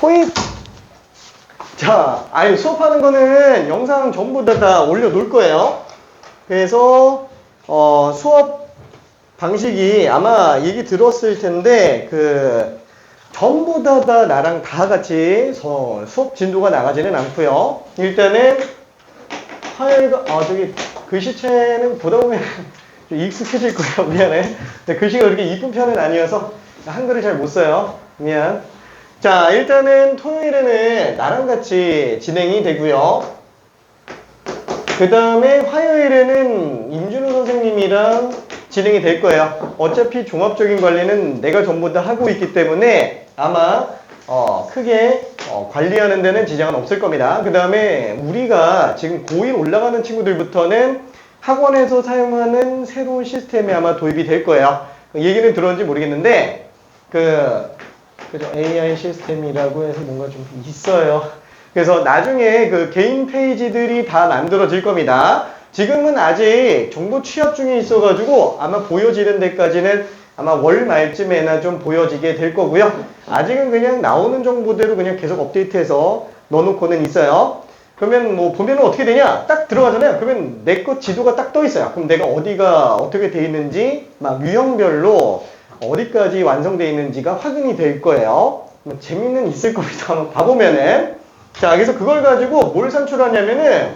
토익. 자, 아니 수업하는 거는 영상 전부 다 올려놓을 거예요. 그래서 수업 방식이 아마 얘기 들었을 텐데 전부 다 나랑 다 같이 수업 진도가 나가지는 않고요. 일단은 화요일과 저기 글씨체는 보다 보면 좀 익숙해질 거예요. 미안해. 글씨가 그렇게 이쁜 편은 아니어서 한글을 잘 못 써요. 미안. 자, 일단은 토요일에는 나랑 같이 진행이 되고요. 그 다음에 화요일에는 임준호 선생님이랑 진행이 될 거예요. 어차피 종합적인 관리는 내가 전부 다 하고 있기 때문에 아마 크게 관리하는 데는 지장은 없을 겁니다. 그 다음에 우리가 지금 고1 올라가는 친구들부터는 학원에서 사용하는 새로운 시스템이 아마 도입이 될 거예요. 얘기는 들었는지 모르겠는데 그죠? AI 시스템이라고 해서 뭔가 좀 있어요. 그래서 나중에 개인 페이지들이 다 만들어질 겁니다. 지금은 아직 정보 취합 중에 있어가지고 아마 보여지는 데까지는 아마 월 말쯤에나 좀 보여지게 될 거고요. 아직은 그냥 나오는 정보대로 그냥 계속 업데이트해서 넣어놓고는 있어요. 그러면 뭐 보면은 어떻게 되냐? 딱 들어가잖아요. 그러면 내 것 지도가 딱 떠 있어요. 그럼 내가 어디가 어떻게 돼 있는지 막 유형별로 어디까지 완성되어 있는지가 확인이 될 거예요. 재미는 있을 겁니다. 한번 봐보면은. 자, 그래서 그걸 가지고 뭘 산출하냐면은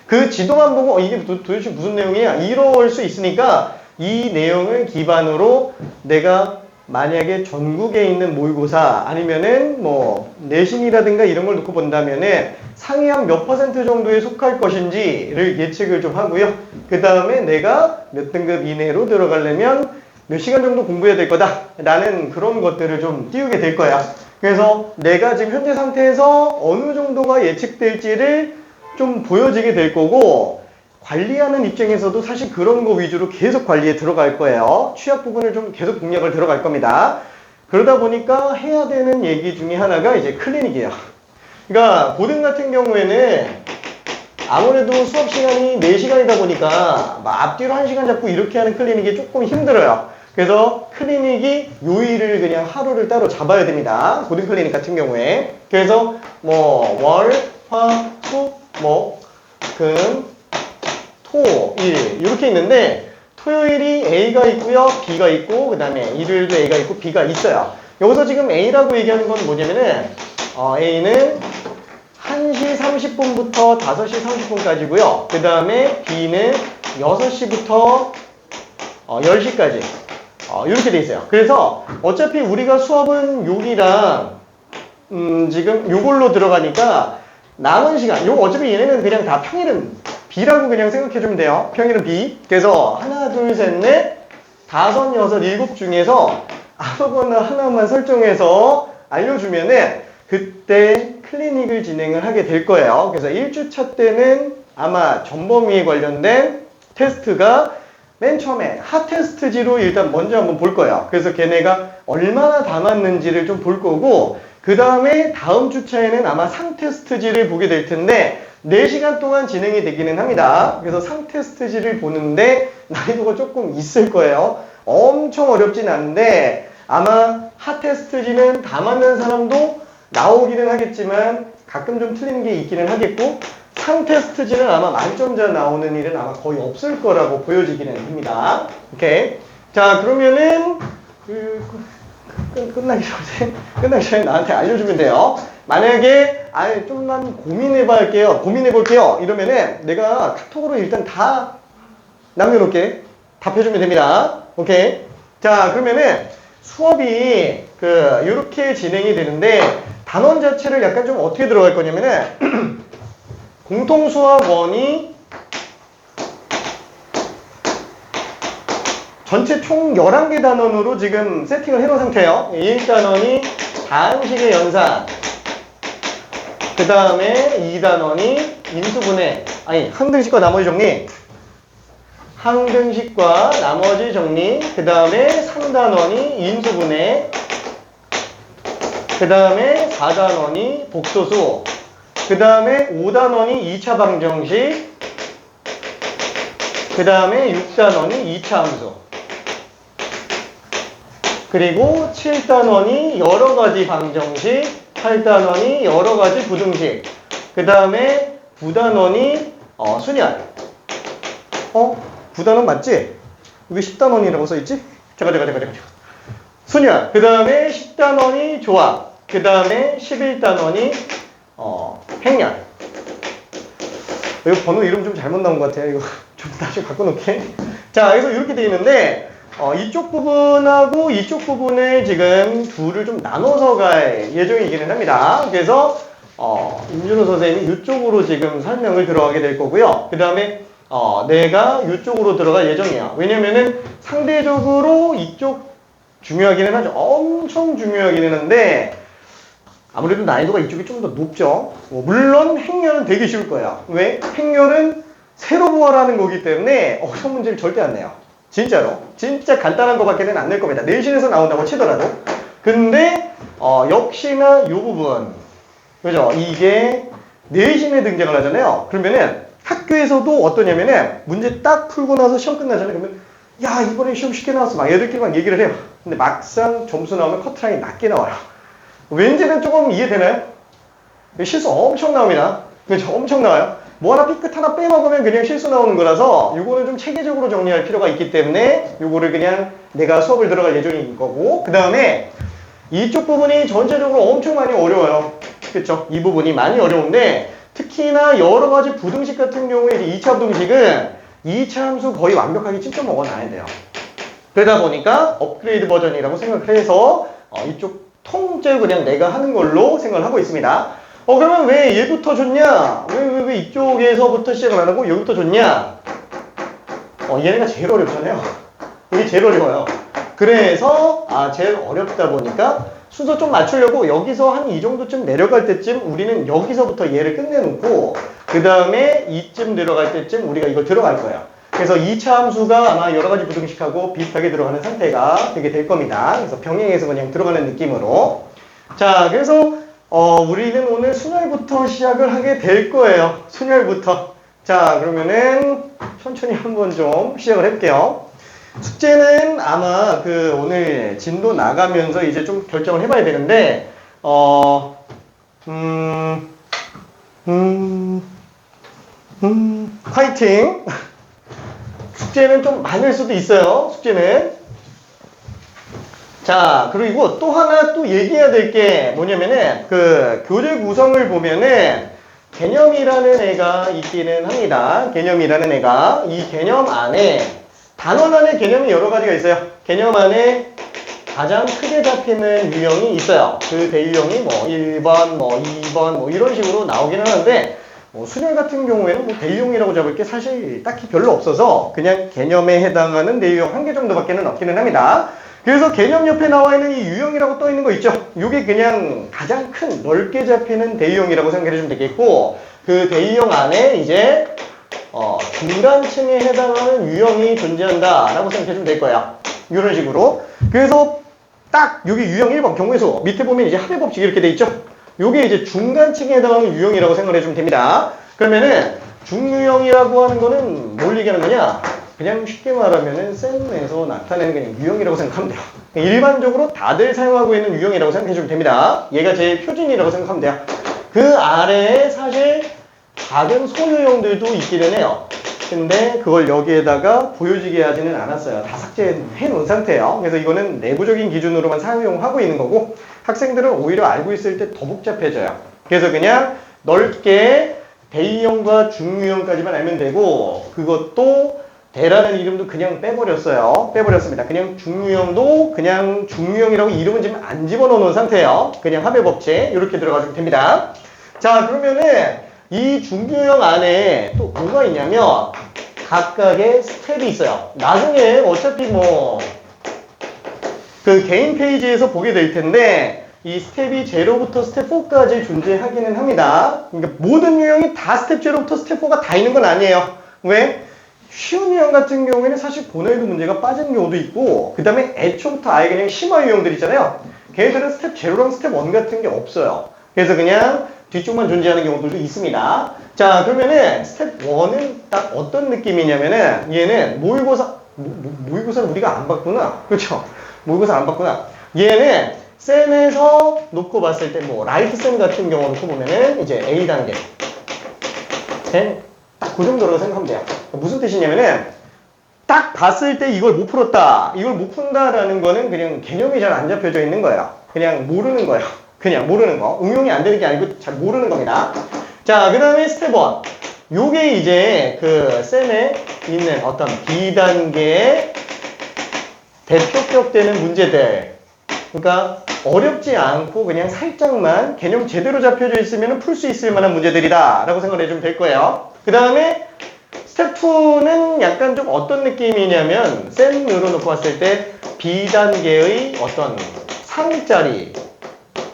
그 지도만 보고 이게 도대체 무슨 내용이야? 이럴 수 있으니까 이 내용을 기반으로 내가 만약에 전국에 있는 모의고사 아니면은 뭐 내신이라든가 이런 걸 놓고 본다면은 상위 한 몇 퍼센트 정도에 속할 것인지를 예측을 좀 하고요. 그 다음에 내가 몇 등급 이내로 들어가려면 몇 시간 정도 공부해야 될 거다 라는 그런 것들을 좀 띄우게 될 거야. 그래서 내가 지금 현재 상태에서 어느 정도가 예측될지를 좀 보여지게 될 거고, 관리하는 입장에서도 사실 그런 거 위주로 계속 관리에 들어갈 거예요. 취약 부분을 좀 계속 공략을 들어갈 겁니다. 그러다 보니까 해야 되는 얘기 중에 하나가 이제 클리닉이에요. 그러니까 고등 같은 경우에는 아무래도 수업 시간이 4시간이다 보니까 막 앞뒤로 1시간 잡고 이렇게 하는 클리닉이 조금 힘들어요. 그래서 클리닉이 요일을 그냥 하루를 따로 잡아야 됩니다. 고등 클리닉 같은 경우에. 그래서 뭐 월, 화, 수, 목, 금, 토, 일 이렇게 있는데 토요일이 A가 있고요. B가 있고 그 다음에 일요일도 A가 있고 B가 있어요. 여기서 지금 A라고 얘기하는 건 뭐냐면은 A는 1시 30분부터 5시 30분까지고요. 그 다음에 B는 6시부터 10시까지 이렇게 돼 있어요. 그래서 어차피 우리가 수업은 여기랑 지금 요걸로 들어가니까 남은 시간 요 어차피 얘네는 그냥 다 평일은 B라고 그냥 생각해주면 돼요. 평일은 B. 그래서 하나, 둘, 셋, 넷, 다섯, 여섯, 일곱 중에서 아무거나 하나만 설정해서 알려주면은 그때 클리닉을 진행을 하게 될 거예요. 그래서 1주차 때는 아마 전범위에 관련된 테스트가 맨 처음에 핫테스트지로 일단 먼저 한번 볼 거예요. 그래서 걔네가 얼마나 담았는지를 좀 볼 거고, 그 다음에 다음 주차에는 아마 상테스트지를 보게 될 텐데 4시간 동안 진행이 되기는 합니다. 그래서 상테스트지를 보는데 난이도가 조금 있을 거예요. 엄청 어렵진 않은데 아마 핫테스트지는 다 맞는 사람도 나오기는 하겠지만 가끔 좀 틀리는 게 있기는 하겠고, 상테스트지는 아마 만점자 나오는 일은 아마 거의 없을 거라고 보여지기는 합니다. 오케이. 자, 그러면은 끝나기 전에 나한테 알려주면 돼요. 만약에 좀만 고민해 볼게요 이러면은 내가 카톡으로 일단 다 남겨놓을게. 답해주면 됩니다. 오케이. 자, 그러면은 수업이 이렇게 진행이 되는데 단원 자체를 약간 좀 어떻게 들어갈 거냐면은 공통수학원이 전체 총 11개 단원으로 지금 세팅을 해놓은 상태예요. 1단원이 다항식의 연산, 그 다음에 2단원이 인수분해, 항등식과 나머지 정리, 그 다음에 3단원이 인수분해, 그 다음에 4단원이 복소수, 그 다음에 5단원이 2차 방정식, 그 다음에 6단원이 2차 함수, 그리고 7단원이 여러가지 방정식, 팔단원이 여러 가지 부등식. 그 다음에 부단원이 순열. 부단원 맞지? 여기 10단원이라고 써있지? 잠깐. 순열. 그 다음에 10단원이 조합. 그 다음에 11단원이 행렬. 이거 번호 이름 좀 잘못 나온 것 같아요. 이거 좀 다시 바꿔놓게. 자, 그래서 이렇게 되어 있는데 이쪽 부분하고 이쪽 부분을 지금 둘을 좀 나눠서 갈 예정이기는 합니다. 그래서 임준호 선생님이 이쪽으로 지금 설명을 들어가게 될 거고요. 그 다음에 내가 이쪽으로 들어갈 예정이야. 왜냐면은 상대적으로 이쪽 중요하기는 하죠. 엄청 중요하기는 한데 아무래도 난이도가 이쪽이 좀 더 높죠. 물론 행렬은 되게 쉬울 거예요. 왜? 행렬은 세로 부활하는 거기 때문에 어려운 문제를 절대 안 내요. 진짜로. 진짜 간단한 거밖에는 안 낼 겁니다. 내신에서 나온다고 치더라도. 근데 역시나 이 부분, 그죠? 이게 내신에 등장을 하잖아요. 그러면은 학교에서도 어떠냐면은 문제 딱 풀고 나서 시험 끝나잖아요. 그러면 야, 이번에 시험 쉽게 나왔어. 막 애들끼리 막 얘기를 해요. 근데 막상 점수 나오면 커트라인이 낮게 나와요. 왠지는 조금 이해되나요? 실수 엄청 나옵니다. 그렇죠? 엄청 나와요. 뭐 하나 삐끗 하나 빼먹으면 그냥 실수 나오는 거라서 요거는 좀 체계적으로 정리할 필요가 있기 때문에 요거를 그냥 내가 수업을 들어갈 예정인 거고, 그 다음에 이쪽 부분이 전체적으로 엄청 많이 어려워요. 그렇죠? 이 부분이 많이 어려운데 특히나 여러 가지 부등식 같은 경우에 이제 2차 부등식은 2차 함수 거의 완벽하게 찝져 먹어놔야 돼요. 그러다 보니까 업그레이드 버전이라고 생각을 해서 이쪽 통째로 그냥 내가 하는 걸로 생각을 하고 있습니다. 그러면 왜 얘부터 줬냐? 왜 이쪽에서부터 시작을 안 하고 여기부터 줬냐? 얘네가 제일 어렵잖아요. 이게 제일 어려워요. 그래서 제일 어렵다 보니까 순서 좀 맞추려고 여기서 한 이 정도쯤 내려갈 때쯤 우리는 여기서부터 얘를 끝내놓고 그 다음에 이쯤 내려갈 때쯤 우리가 이걸 들어갈 거예요. 그래서 2차 함수가 아마 여러 가지 부등식하고 비슷하게 들어가는 상태가 되게 될 겁니다. 그래서 병행해서 그냥 들어가는 느낌으로. 자, 그래서 우리는 오늘 순열부터 시작을 하게 될 거예요. 순열부터. 자, 그러면은 천천히 한번 좀 시작을 해볼게요. 숙제는 아마 오늘 진도 나가면서 이제 좀 결정을 해봐야 되는데, 화이팅! 숙제는 좀 많을 수도 있어요. 숙제는. 자, 그리고 또 하나 또 얘기해야 될 게 뭐냐면은 교재 구성을 보면은 개념이라는 애가 있기는 합니다. 개념이라는 애가 이 개념 안에 단원 안에 개념이 여러 가지가 있어요. 개념 안에 가장 크게 잡히는 유형이 있어요. 그 대유형이 1번, 2번 이런 식으로 나오기는 하는데 순열 같은 경우에는 대유형이라고 잡을 게 사실 딱히 별로 없어서 그냥 개념에 해당하는 대유형 한 개 정도밖에는 없기는 합니다. 그래서 개념 옆에 나와 있는 이 유형이라고 떠 있는 거 있죠? 이게 그냥 가장 큰 넓게 잡히는 대유형이라고 생각해 주시면 되겠고, 그 대유형 안에 이제 중간층에 해당하는 유형이 존재한다 라고 생각해 주면 될 거예요. 이런 식으로. 그래서 딱 여기 유형 1번 경우에서 밑에 보면 이제 합의 법칙 이렇게 돼 있죠? 요게 이제 중간층에 해당하는 유형이라고 생각해 주면 됩니다. 그러면은 중유형이라고 하는 거는 뭘 얘기하는 거냐? 그냥 쉽게 말하면은 쌤에서 나타내는 그냥 유형이라고 생각하면 돼요. 일반적으로 다들 사용하고 있는 유형이라고 생각해 주면 됩니다. 얘가 제일 표준이라고 생각하면 돼요. 그 아래에 사실 작은 소유형들도 있기는 해요. 근데 그걸 여기에다가 보여지게 하지는 않았어요. 다 삭제해 놓은 상태예요. 그래서 이거는 내부적인 기준으로만 사용하고 있는 거고 학생들은 오히려 알고 있을 때 더 복잡해져요. 그래서 그냥 넓게 대유형과 중유형까지만 알면 되고, 그것도 대라는 이름도 그냥 빼버렸어요. 빼버렸습니다. 그냥 중유형도 그냥 중유형이라고 이름은 지금 안 집어넣어 놓은 상태예요. 그냥 합의 법칙 이렇게 들어가시면 됩니다. 자, 그러면은 이 중유형 안에 또 뭐가 있냐면 각각의 스텝이 있어요. 나중에 어차피 개인 페이지에서 보게 될 텐데 이 스텝이 0부터 스텝 4까지 존재하기는 합니다. 그러니까 모든 유형이 다 스텝 0부터 스텝 4가 다 있는 건 아니에요. 왜? 쉬운 유형 같은 경우에는 사실 본화에도 문제가 빠진 경우도 있고, 그 다음에 애초부터 아예 그냥 심화 유형들 있잖아요. 걔네들은 스텝 0랑 스텝 1 같은 게 없어요. 그래서 그냥 뒤쪽만 존재하는 경우들도 있습니다. 자, 그러면은 스텝 1은 딱 어떤 느낌이냐면은 얘는 모의고사를 우리가 안 봤구나. 그렇죠? 모의고사 안 봤구나. 얘는 셈에서 놓고 봤을 때 뭐 라이트 셈 같은 경우 놓고 보면은 이제 A 단계. 딱 그 정도로 생각하면 돼요. 무슨 뜻이냐면은 딱 봤을 때 이걸 못 풀었다. 이걸 못 푼다라는 거는 그냥 개념이 잘 안 잡혀져 있는 거예요. 그냥 모르는 거예요. 그냥 모르는 거. 응용이 안 되는 게 아니고 잘 모르는 겁니다. 자, 그 다음에 스텝 1. 요게 이제 그 셈에 있는 어떤 B단계의 대표격 되는 문제들. 그러니까 어렵지 않고 그냥 살짝만 개념 제대로 잡혀져 있으면 풀 수 있을 만한 문제들이다 라고 생각을 해주면 될 거예요. 그 다음에 스텝 2는 약간 좀 어떤 느낌이냐면 셈으로 놓고 봤을 때 B단계의 어떤 상위짜리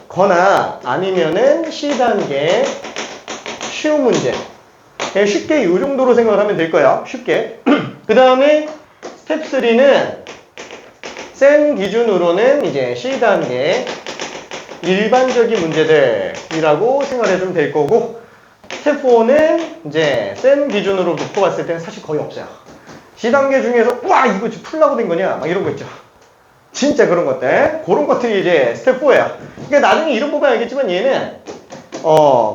거나 아니면은 C단계 쉬운 문제. 그냥 쉽게 이 정도로 생각을 하면 될 거예요. 쉽게. 그 다음에 스텝 3는 셈 기준으로는 이제 C단계 일반적인 문제들이라고 생각을 해주면 될 거고, 스텝 4는 이제 셈 기준으로 놓고 봤을 때는 사실 거의 없어요. C단계 중에서 와 이거 지금 풀라고 된 거냐 막 이런 거 있죠. 진짜 그런 것들, 그런 것들이 이제 스텝 4예요. 그러니까 나중에 이름 보면 알겠지만 얘는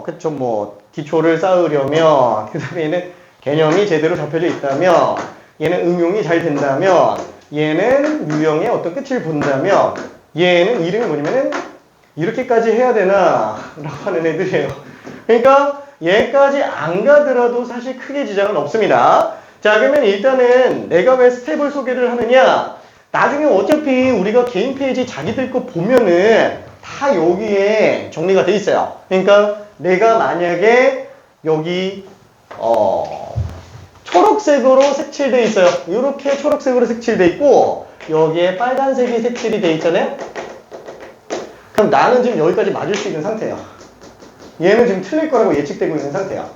그쵸, 뭐 기초를 쌓으려면, 그 다음에 얘는 개념이 제대로 잡혀져 있다면, 얘는 응용이 잘 된다면, 얘는 유형의 어떤 끝을 본다면, 얘는 이름이 뭐냐면은 이렇게까지 해야 되나 라고 하는 애들이에요. 그러니까 얘까지 안 가더라도 사실 크게 지장은 없습니다. 자, 그러면 일단은 내가 왜 스텝을 소개를 하느냐, 나중에 어차피 우리가 개인 페이지 자기들 거 보면은 다 여기에 정리가 돼 있어요. 그러니까 내가 만약에 여기 초록색으로 색칠돼 있어요. 이렇게 초록색으로 색칠돼 있고 여기에 빨간색이 색칠이 돼 있잖아요. 그럼 나는 지금 여기까지 맞을 수 있는 상태예요. 얘는 지금 틀릴 거라고 예측되고 있는 상태야.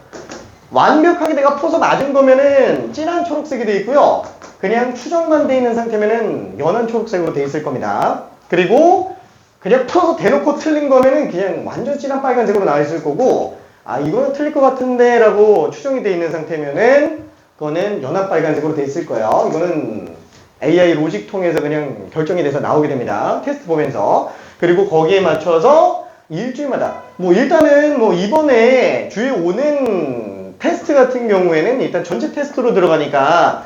완벽하게 내가 풀어서 맞은 거면은 진한 초록색이 돼 있고요. 그냥 추정만 돼 있는 상태면은 연한 초록색으로 돼 있을 겁니다. 그리고 그냥 풀어서 대놓고 틀린 거면은 그냥 완전 진한 빨간색으로 나와 있을 거고, 아 이거는 틀릴 것 같은데 라고 추정이 돼 있는 상태면은 그거는 연한 빨간색으로 돼 있을 거예요. 이거는 AI 로직 통해서 그냥 결정이 돼서 나오게 됩니다. 테스트 보면서. 그리고 거기에 맞춰서 일주일마다 뭐 일단은 뭐 이번에 주에 오는 테스트 같은 경우에는 일단 전체 테스트로 들어가니까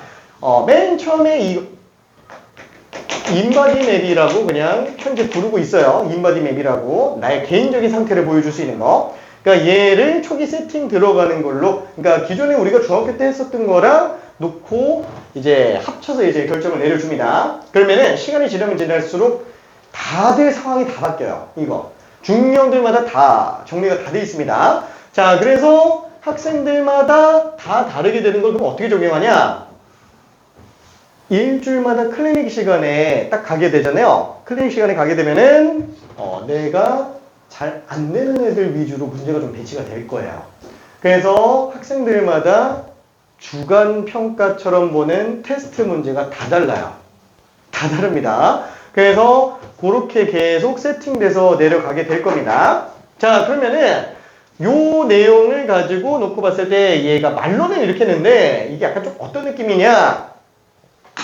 맨 처음에 이 인바디 맵이라고 그냥 현재 부르고 있어요. 인바디 맵이라고 나의 개인적인 상태를 보여줄 수 있는 거. 그러니까 얘를 초기 세팅 들어가는 걸로, 그러니까 기존에 우리가 중학교 때 했었던 거랑 놓고 이제 합쳐서 이제 결정을 내려줍니다. 그러면은 시간이 지나면 지날수록 다들 상황이 다 바뀌어요. 이거 중형들마다 다 정리가 다 돼 있습니다. 자, 그래서 학생들마다 다 다르게 되는 걸 그럼 어떻게 적용하냐? 일주일마다 클리닉 시간에 딱 가게 되잖아요. 클리닉 시간에 가게 되면은 내가 잘 안 되는 애들 위주로 문제가 좀 배치가 될 거예요. 그래서 학생들마다 주간 평가처럼 보는 테스트 문제가 다 달라요. 다 다릅니다. 그래서 그렇게 계속 세팅돼서 내려가게 될 겁니다. 자, 그러면은 요 내용을 가지고 놓고 봤을 때 얘가 말로는 이렇게 했는데 이게 약간 좀 어떤 느낌이냐?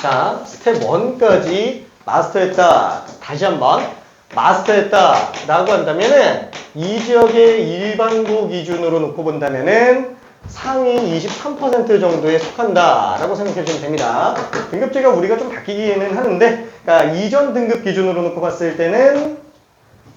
자, 스텝 1까지 마스터했다. 다시 한번 마스터했다 라고 한다면은 이 지역의 일반고 기준으로 놓고 본다면은 상위 23% 정도에 속한다 라고 생각해 주시면 됩니다. 등급제가 우리가 좀 바뀌기는 하는데, 그러니까 이전 등급 기준으로 놓고 봤을 때는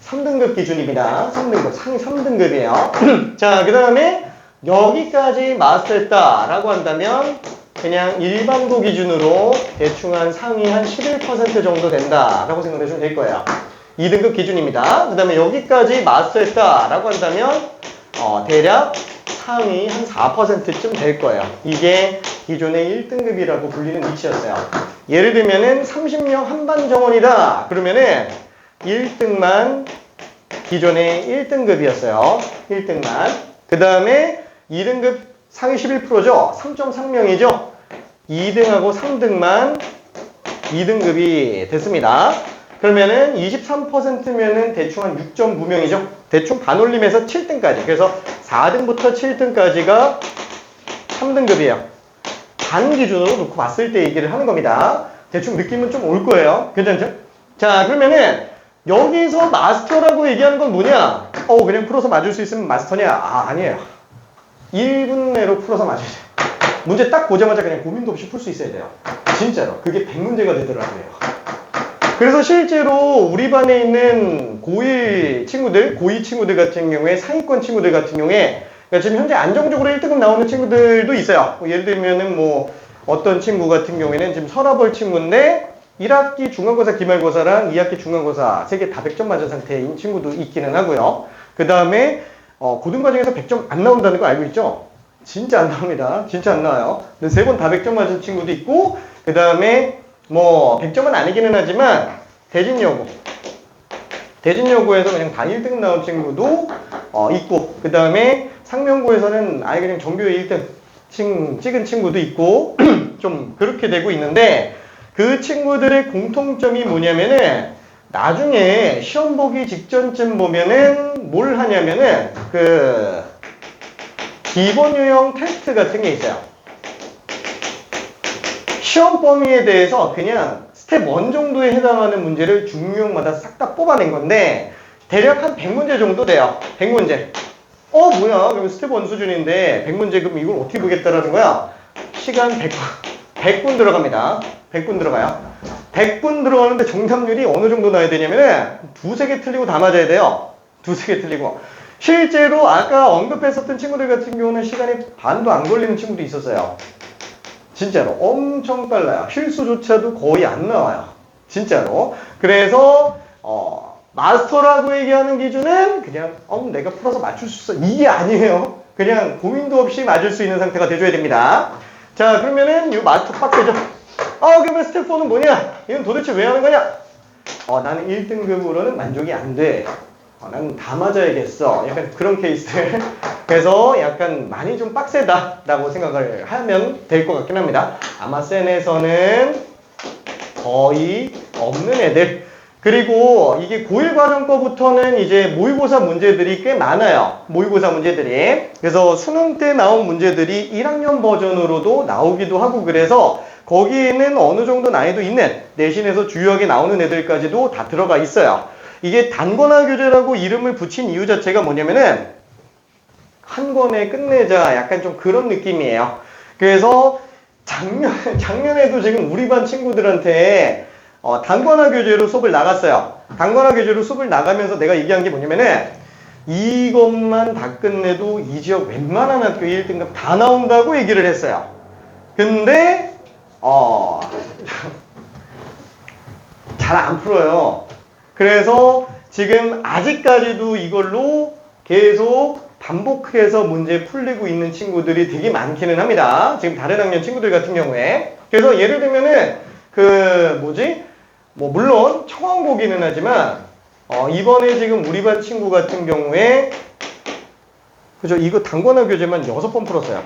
3등급 기준입니다. 3등급, 상위 3등급이에요. 자, 그 다음에 여기까지 마스터했다 라고 한다면 그냥 일반고 기준으로 대충 한 상위 한 11% 정도 된다 라고 생각해 주시면 될 거예요. 2등급 기준입니다. 그 다음에 여기까지 마스터했다 라고 한다면 대략 상위 한 4%쯤 될 거예요. 이게 기존의 1등급이라고 불리는 위치였어요. 예를 들면은 30명 한반 정원이다 그러면은 1등만 기존의 1등급이었어요. 1등만. 그 다음에 2등급 상위 11%죠. 3.3명이죠. 2등하고 3등만 2등급이 됐습니다. 그러면은 23%면은 대충 한 6.9명이죠. 대충 반올림해서 7등까지. 그래서 4등부터 7등까지가 3등급이에요. 반 기준으로 놓고 봤을 때 얘기를 하는 겁니다. 대충 느낌은 좀 올 거예요. 괜찮죠? 자, 그러면은 여기서 마스터라고 얘기하는 건 뭐냐? 그냥 풀어서 맞을 수 있으면 마스터냐? 아니에요. 1분 내로 풀어서 맞으세요. 문제 딱 보자마자 그냥 고민도 없이 풀 수 있어야 돼요. 진짜로. 그게 100문제가 되더라고요. 그래서 실제로 우리 반에 있는 고1 친구들, 고2 친구들 같은 경우에, 상위권 친구들 같은 경우에, 그러니까 지금 현재 안정적으로 1등급 나오는 친구들도 있어요. 예를 들면은 뭐, 어떤 친구 같은 경우에는 지금 서라벌 친구인데, 1학기 중간고사, 기말고사랑 2학기 중간고사 3개 다 100점 맞은 상태인 친구도 있기는 하고요. 그 다음에 고등과정에서 100점 안 나온다는 거 알고 있죠? 진짜 안 나옵니다. 진짜 안 나와요. 근데 3번 다 100점 맞은 친구도 있고, 그 다음에 뭐 100점은 아니기는 하지만 대진여고에서 그냥 다 1등 나온 친구도 있고, 그 다음에 상명고에서는 아예 그냥 정규에 1등 찍은 친구도 있고 좀 그렇게 되고 있는데, 그 친구들의 공통점이 뭐냐면은 나중에 시험 보기 직전쯤 보면은 뭘 하냐면은 그 기본 유형 테스트 같은 게 있어요. 시험 범위에 대해서 그냥 스텝 1 정도에 해당하는 문제를 중유형마다 싹 다 뽑아낸 건데, 대략 한 100문제 정도 돼요. 100문제. 뭐야? 그럼 스텝 1 수준인데 100문제 그럼 이걸 어떻게 보겠다라는 거야? 시간 100분 들어갑니다. 100분 들어가요. 100분 들어가는데 정답률이 어느 정도 나야 되냐면은 두세 개 틀리고 다 맞아야 돼요. 두세 개 틀리고. 실제로 아까 언급했었던 친구들 같은 경우는 시간이 반도 안 걸리는 친구도 있었어요. 진짜로 엄청 빨라요. 실수조차도 거의 안 나와요. 진짜로. 그래서 마스터라고 얘기하는 기준은 그냥 내가 풀어서 맞출 수 있어, 이게 아니에요. 그냥 고민도 없이 맞을 수 있는 상태가 돼줘야 됩니다. 자, 그러면은 이 마스터 빡세죠. 그러면 스텝 4는 뭐냐? 이건 도대체 왜 하는 거냐? 나는 1등급으로는 만족이 안 돼. 나는 다 맞아야겠어. 약간 그런 케이스들. 그래서 약간 많이 좀 빡세다라고 생각을 하면 될 것 같긴 합니다. 아마 센에서는 거의 없는 애들. 그리고 이게 고1 과정 거부터는 이제 모의고사 문제들이 꽤 많아요. 모의고사 문제들이. 그래서 수능 때 나온 문제들이 1학년 버전으로도 나오기도 하고, 그래서 거기에는 어느 정도 난이도 있는, 내신에서 주요하게 나오는 애들까지도 다 들어가 있어요. 이게 단권화 교재라고 이름을 붙인 이유 자체가 뭐냐면은 한 권에 끝내자, 약간 좀 그런 느낌이에요. 그래서 작년에도 지금 우리 반 친구들한테 단권화 교재로 수업을 나갔어요. 단권화 교재로 수업을 나가면서 내가 얘기한 게 뭐냐면은 이것만 다 끝내도 이 지역 웬만한 학교 1등급 다 나온다고 얘기를 했어요. 근데 잘 안 풀어요. 그래서 지금 아직까지도 이걸로 계속 반복해서 문제 풀리고 있는 친구들이 되게 많기는 합니다. 지금 다른 학년 친구들 같은 경우에. 그래서 예를 들면은 물론 청원고기는 하지만 이번에 지금 우리 반 친구 같은 경우에 그죠? 이거 단권화 교재만 6번 풀었어요.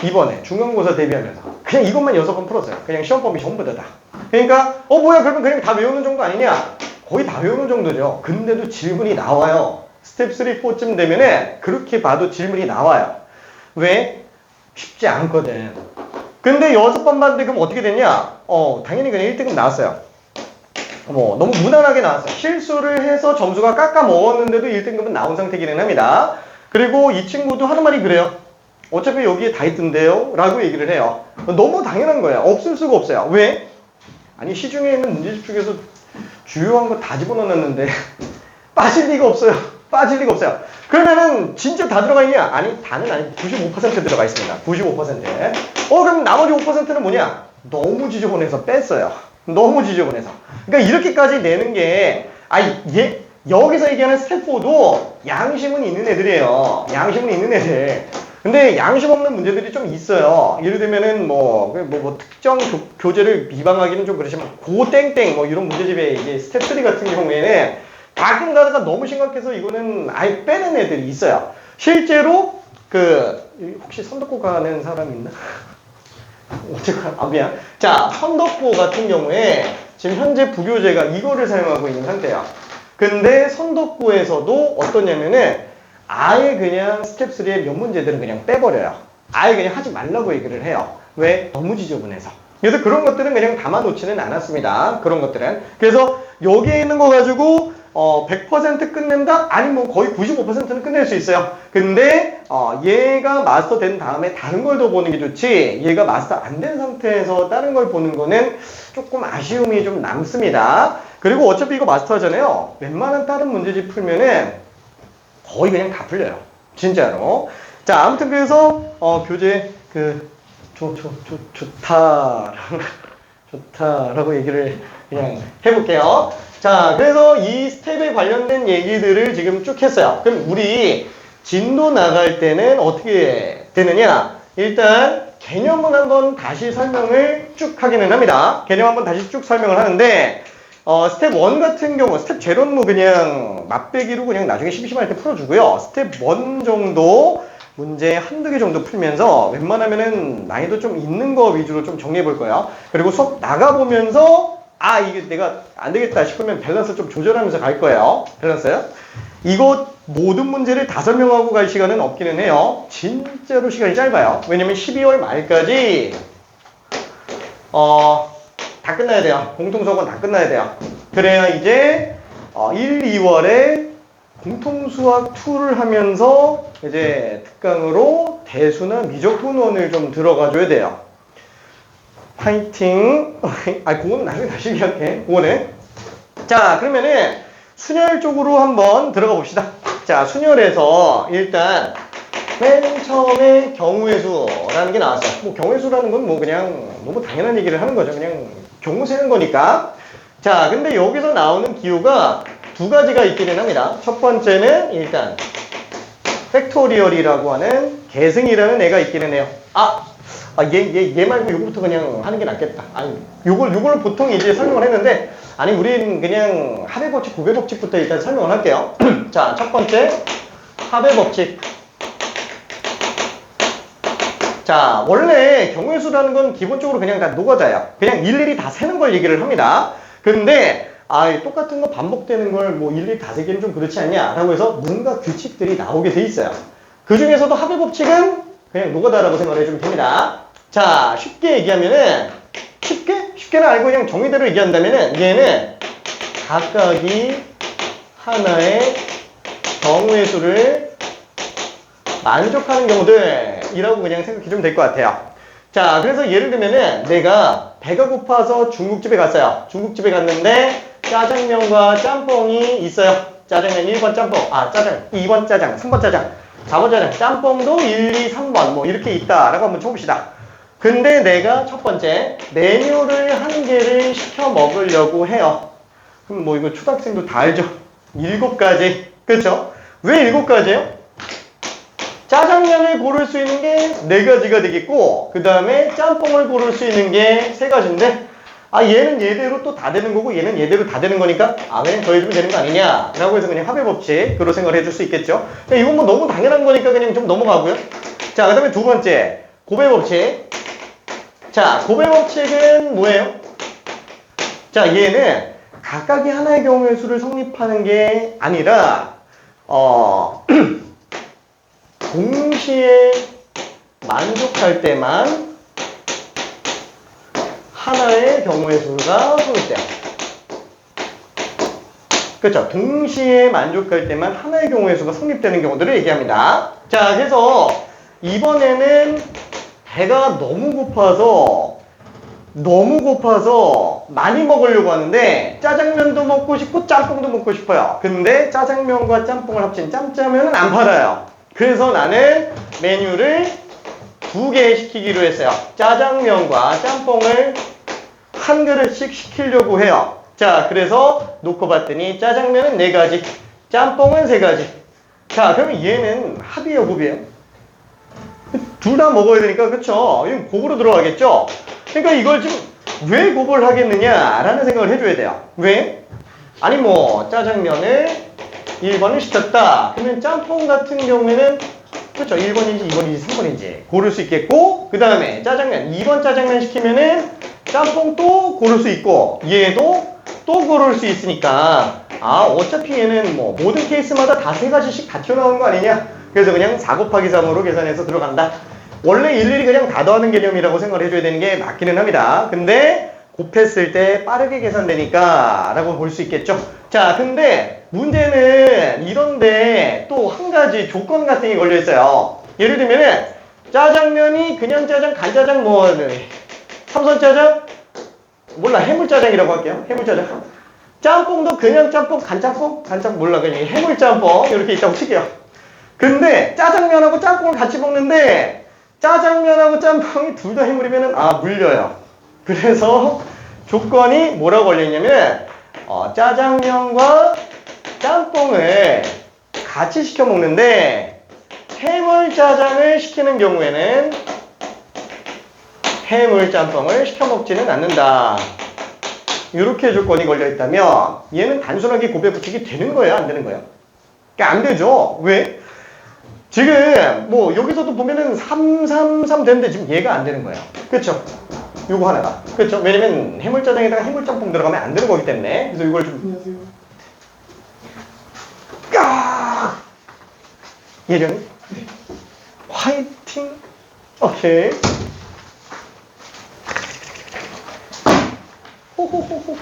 이번에 중간고사 대비하면서 그냥 이것만 6번 풀었어요. 그냥 시험 범위 전부 다. 그러니까 뭐야, 그러면 그냥 다 외우는 정도 아니냐? 거의 다 외우는 정도죠. 근데도 질문이 나와요. 스텝 3, 4쯤 되면은 그렇게 봐도 질문이 나와요. 왜? 쉽지 않거든. 근데 6번 봤는데 그럼 어떻게 됐냐? 당연히 그냥 1등급 나왔어요. 너무 무난하게 나왔어요. 실수를 해서 점수가 깎아 먹었는데도 1등급은 나온 상태기는 합니다. 그리고 이 친구도 하는 말이 그래요. 어차피 여기에 다 있던데요? 라고 얘기를 해요. 너무 당연한 거예요. 없을 수가 없어요. 왜? 아니, 시중에 있는 문제집 중에서 주요한 거 다 집어넣었는데 빠질 리가 없어요. 빠질 리가 없어요. 그러면은 진짜 다 들어가 있냐? 아니, 다는 아니, 95% 들어가 있습니다. 95%. 그럼 나머지 5%는 뭐냐? 너무 지저분해서 뺐어요. 너무 지저분해서. 그러니까 이렇게까지 내는 게, 여기서 얘기하는 스텝 4도 양심은 있는 애들이에요. 양심은 있는 애들. 근데 양심 없는 문제들이 좀 있어요. 예를 들면은 특정 교재를 비방하기는 좀 그렇지만 고땡땡 이런 문제집에 이제 스텝 3 같은 경우에는 가끔 가다가 너무 심각해서 이거는 아예 빼는 애들이 있어요. 실제로 혹시 선덕고 가는 사람 있나? 미안. 자, 선덕고 같은 경우에 지금 현재 부교재가 이거를 사용하고 있는 상태예요. 근데 선덕고에서도 어떠냐면은 아예 그냥 스텝 3의 몇 문제들은 그냥 빼버려요. 아예 그냥 하지 말라고 얘기를 해요. 왜? 너무 지저분해서. 그래서 그런 것들은 그냥 담아놓지는 않았습니다. 그런 것들은. 그래서 여기에 있는 거 가지고 100% 끝낸다? 아니 뭐 거의 95%는 끝낼 수 있어요. 근데 얘가 마스터 된 다음에 다른 걸 더 보는 게 좋지, 얘가 마스터 안 된 상태에서 다른 걸 보는 거는 조금 아쉬움이 좀 남습니다. 그리고 어차피 이거 마스터 하잖아요. 웬만한 다른 문제집 풀면은 거의 그냥 다 풀려요. 진짜로. 자, 아무튼 그래서 교재 좋다 좋다라고 얘기를 그냥 해볼게요. 자, 그래서 이 스텝에 관련된 얘기들을 지금 쭉 했어요. 그럼 우리 진도 나갈 때는 어떻게 되느냐? 일단 개념은 한번 다시 설명을 쭉 하기는 합니다. 개념 한번 다시 쭉 설명을 하는데 스텝 1 같은 경우 스텝 제로는 뭐 그냥 맛배기로 그냥 나중에 심심할 때 풀어주고요. 스텝 1 정도 문제 한두 개 정도 풀면서 웬만하면은 난이도 좀 있는 거 위주로 좀 정리해 볼 거예요. 그리고 수업 나가보면서 이게 내가 안 되겠다 싶으면 밸런스 좀 조절하면서 갈 거예요. 밸런스요. 이거 모든 문제를 다 설명하고 갈 시간은 없기는 해요. 진짜로 시간이 짧아요. 왜냐면 12월 말까지 다 끝나야 돼요. 공통수학은 다 끝나야 돼요. 그래야 이제 1, 2월에 공통수학 2를 하면서 이제 특강으로 대수나 미적분원을 좀 들어가 줘야 돼요. 파이팅. 그거는 나중에 다시 얘기할게. 그거는. 자, 그러면은 순열 쪽으로 한번 들어가 봅시다. 자, 순열에서 일단 맨 처음에 경우의 수라는 게 나왔어요. 뭐 경우의 수라는 건 뭐 그냥 너무 당연한 얘기를 하는 거죠. 그냥 경우 세는 거니까. 자, 근데 여기서 나오는 기호가 두 가지가 있기는 합니다. 첫 번째는 일단 팩토리얼이라고 하는 계승이라는 애가 있기는 해요. 얘 말고 요거부터 그냥 하는 게 낫겠다. 요걸 보통 이제 설명을 했는데, 우린 그냥 합의 법칙, 고배 법칙부터 일단 설명을 할게요. 자, 첫 번째, 합의 법칙. 자, 원래 경우의 수라는 건 기본적으로 그냥 다 노가다야. 그냥 일일이 다 세는 걸 얘기를 합니다. 근데, 똑같은 거 반복되는 걸 뭐 일일이 다 세기는 좀 그렇지 않냐? 라고 해서 뭔가 규칙들이 나오게 돼 있어요. 그 중에서도 합의 법칙은 그냥 노가다라고 생각을 해주면 됩니다. 자, 쉽게 얘기하면은, 쉽게는 알고 그냥 정의대로 얘기한다면은, 얘는 각각이 하나의 경우의 수를 만족하는 경우들이라고 그냥 생각해주면 될 것 같아요. 자, 그래서 예를 들면은 내가 배가 고파서 중국집에 갔어요. 중국집에 갔는데 짜장면과 짬뽕이 있어요. 짜장면 1번 짬뽕, 2번 짜장, 3번 짜장, 4번 짜장, 짬뽕도 1, 2, 3번 뭐 이렇게 있다라고 한번 쳐봅시다. 근데 내가 첫 번째 메뉴를 한 개를 시켜 먹으려고 해요. 그럼 뭐 이거 초등학생도 다 알죠? 7가지. 그렇죠? 왜 7가지예요? 짜장면을 고를 수 있는 게 4가지가 되겠고, 그 다음에 짬뽕을 고를 수 있는 게 3가지인데, 얘는 얘대로 또 다 되는 거고, 얘는 얘대로 다 되는 거니까, 그냥 더해주면 되는 거 아니냐? 라고 해서 그냥 합의법칙으로 생각을 해줄 수 있겠죠. 이건 뭐 너무 당연한 거니까 그냥 좀 넘어가고요. 자, 그 다음에 두 번째, 고배법칙. 자, 고배법칙은 뭐예요? 자, 얘는 각각이 하나의 경우의 수를 성립하는 게 아니라, 동시에 만족할 때만 하나의 경우의 수가 성립돼요. 그렇죠? 동시에 만족할 때만 하나의 경우의 수가 성립되는 경우들을 얘기합니다. 자, 그래서 이번에는 배가 너무 고파서 많이 먹으려고 하는데 짜장면도 먹고 싶고 짬뽕도 먹고 싶어요. 근데 짜장면과 짬뽕을 합친 짬짜면은 안 팔아요. 그래서 나는 메뉴를 2개 시키기로 했어요. 짜장면과 짬뽕을 한 그릇씩 시키려고 해요. 자, 그래서 놓고 봤더니 짜장면은 4가지, 짬뽕은 3가지. 자, 그러면 얘는 합이에요, 곱이에요? 둘 다 먹어야 되니까, 그쵸? 이건 곱으로 들어가겠죠? 그러니까 이걸 지금 왜 곱을 하겠느냐라는 생각을 해줘야 돼요. 왜? 뭐 짜장면을 1번을 시켰다. 그러면 짬뽕 같은 경우에는 그렇죠. 1번인지 2번인지 3번인지 고를 수 있겠고, 그 다음에 짜장면 2번 짜장면 시키면은 짬뽕도 고를 수 있고 얘도 또 고를 수 있으니까 어차피 얘는 뭐 모든 케이스마다 다 3가지씩 다 튀어나오는 거 아니냐. 그래서 그냥 4 곱하기 3으로 계산해서 들어간다. 원래 일일이 그냥 다 더하는 개념이라고 생각을 해줘야 되는 게 맞기는 합니다. 근데 곱했을 때 빠르게 계산되니까 라고 볼 수 있겠죠. 자, 근데 문제는 이런데 또 한 가지 조건 같은 게 걸려 있어요. 예를 들면은 짜장면이 그냥 짜장, 간짜장, 뭐 삼선짜장, 몰라, 해물짜장이라고 할게요. 해물짜장. 짬뽕도 그냥 짬뽕, 간짬뽕, 간짬뽕 몰라, 그냥 해물짬뽕 이렇게 있다고 칠게요. 근데 짜장면하고 짬뽕을 같이 먹는데 짜장면하고 짬뽕이 둘 다 해물이면은 물려요. 그래서 조건이 뭐라고 걸려있냐면 짜장면과 짬뽕을 같이 시켜 먹는데 해물짜장을 시키는 경우에는 해물짬뽕을 시켜 먹지는 않는다. 이렇게 조건이 걸려있다면 얘는 단순하게 곱해 붙이기 되는 거예요? 안 되는 거예요? 그러니까 안 되죠. 왜? 지금 뭐 여기서도 보면은 333 되는데 지금 얘가 안 되는 거예요. 그렇죠? 요거 하나가. 그렇죠? 왜냐면 해물짜장에다가 해물짬뽕 들어가면 안 되는 거기 때문에. 그래서 이걸 좀 안녕하세요. 까! 예련이? 네. 화이팅! 오케이. 호호호호.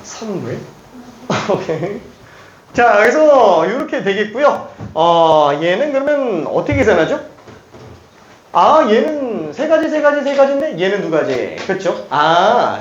선물. 오케이. 자, 그래서 이렇게 되겠고요. 얘는 그러면 어떻게 계산하죠? 얘는 세 가지인데 얘는 두 가지. 그렇죠?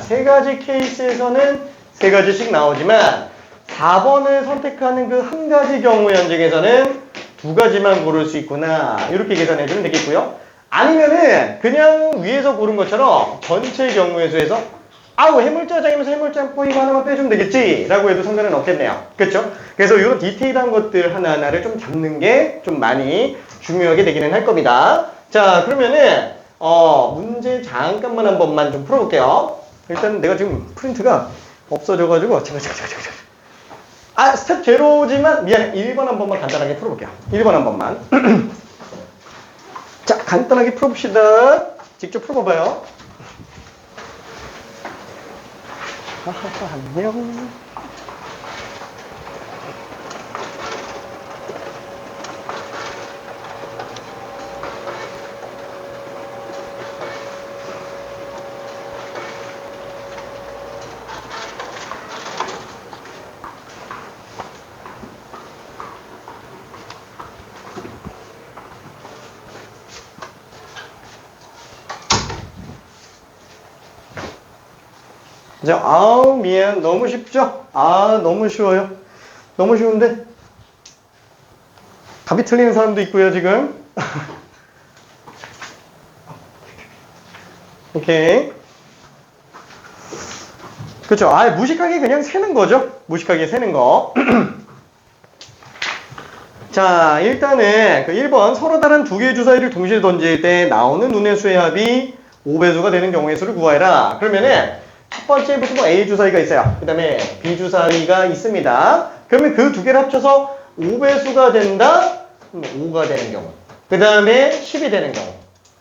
세 가지 케이스에서는 세 가지씩 나오지만 4번을 선택하는 그 한 가지 경우 현장에서는 두 가지만 고를 수 있구나. 이렇게 계산해 주면 되겠고요. 아니면은 그냥 위에서 고른 것처럼 전체 경우의 수에서 해물짜장이면서 해물짬뽕 이거 하나만 빼주면 되겠지 라고 해도 상관은 없겠네요. 그렇죠? 그래서 이런 디테일한 것들 하나하나를 좀 잡는 게 좀 많이 중요하게 되기는 할 겁니다. 자, 그러면은 문제 잠깐만 한 번만 좀 풀어볼게요. 일단 내가 지금 프린트가 없어져가지고 스텝 제로지만 미안해. 1번 한 번만 간단하게 풀어볼게요. 1번 한 번만. 자, 간단하게 풀어봅시다. 직접 풀어봐봐요. 안녕. 자, 미안. 너무 쉽죠? 너무 쉬워요. 너무 쉬운데? 답이 틀리는 사람도 있고요, 지금. 오케이. 그렇죠. 무식하게 그냥 세는 거죠. 무식하게 세는 거. 자, 일단은 그 1번 서로 다른 두 개의 주사위를 동시에 던질 때 나오는 눈의 수의 합이 5배수가 되는 경우의 수를 구하여라. 그러면은 첫 번째부터 뭐 A 주사위가 있어요. 그 다음에 B 주사위가 있습니다. 그러면 그 두 개를 합쳐서 5배수가 된다? 5가 되는 경우. 그 다음에 10이 되는 경우.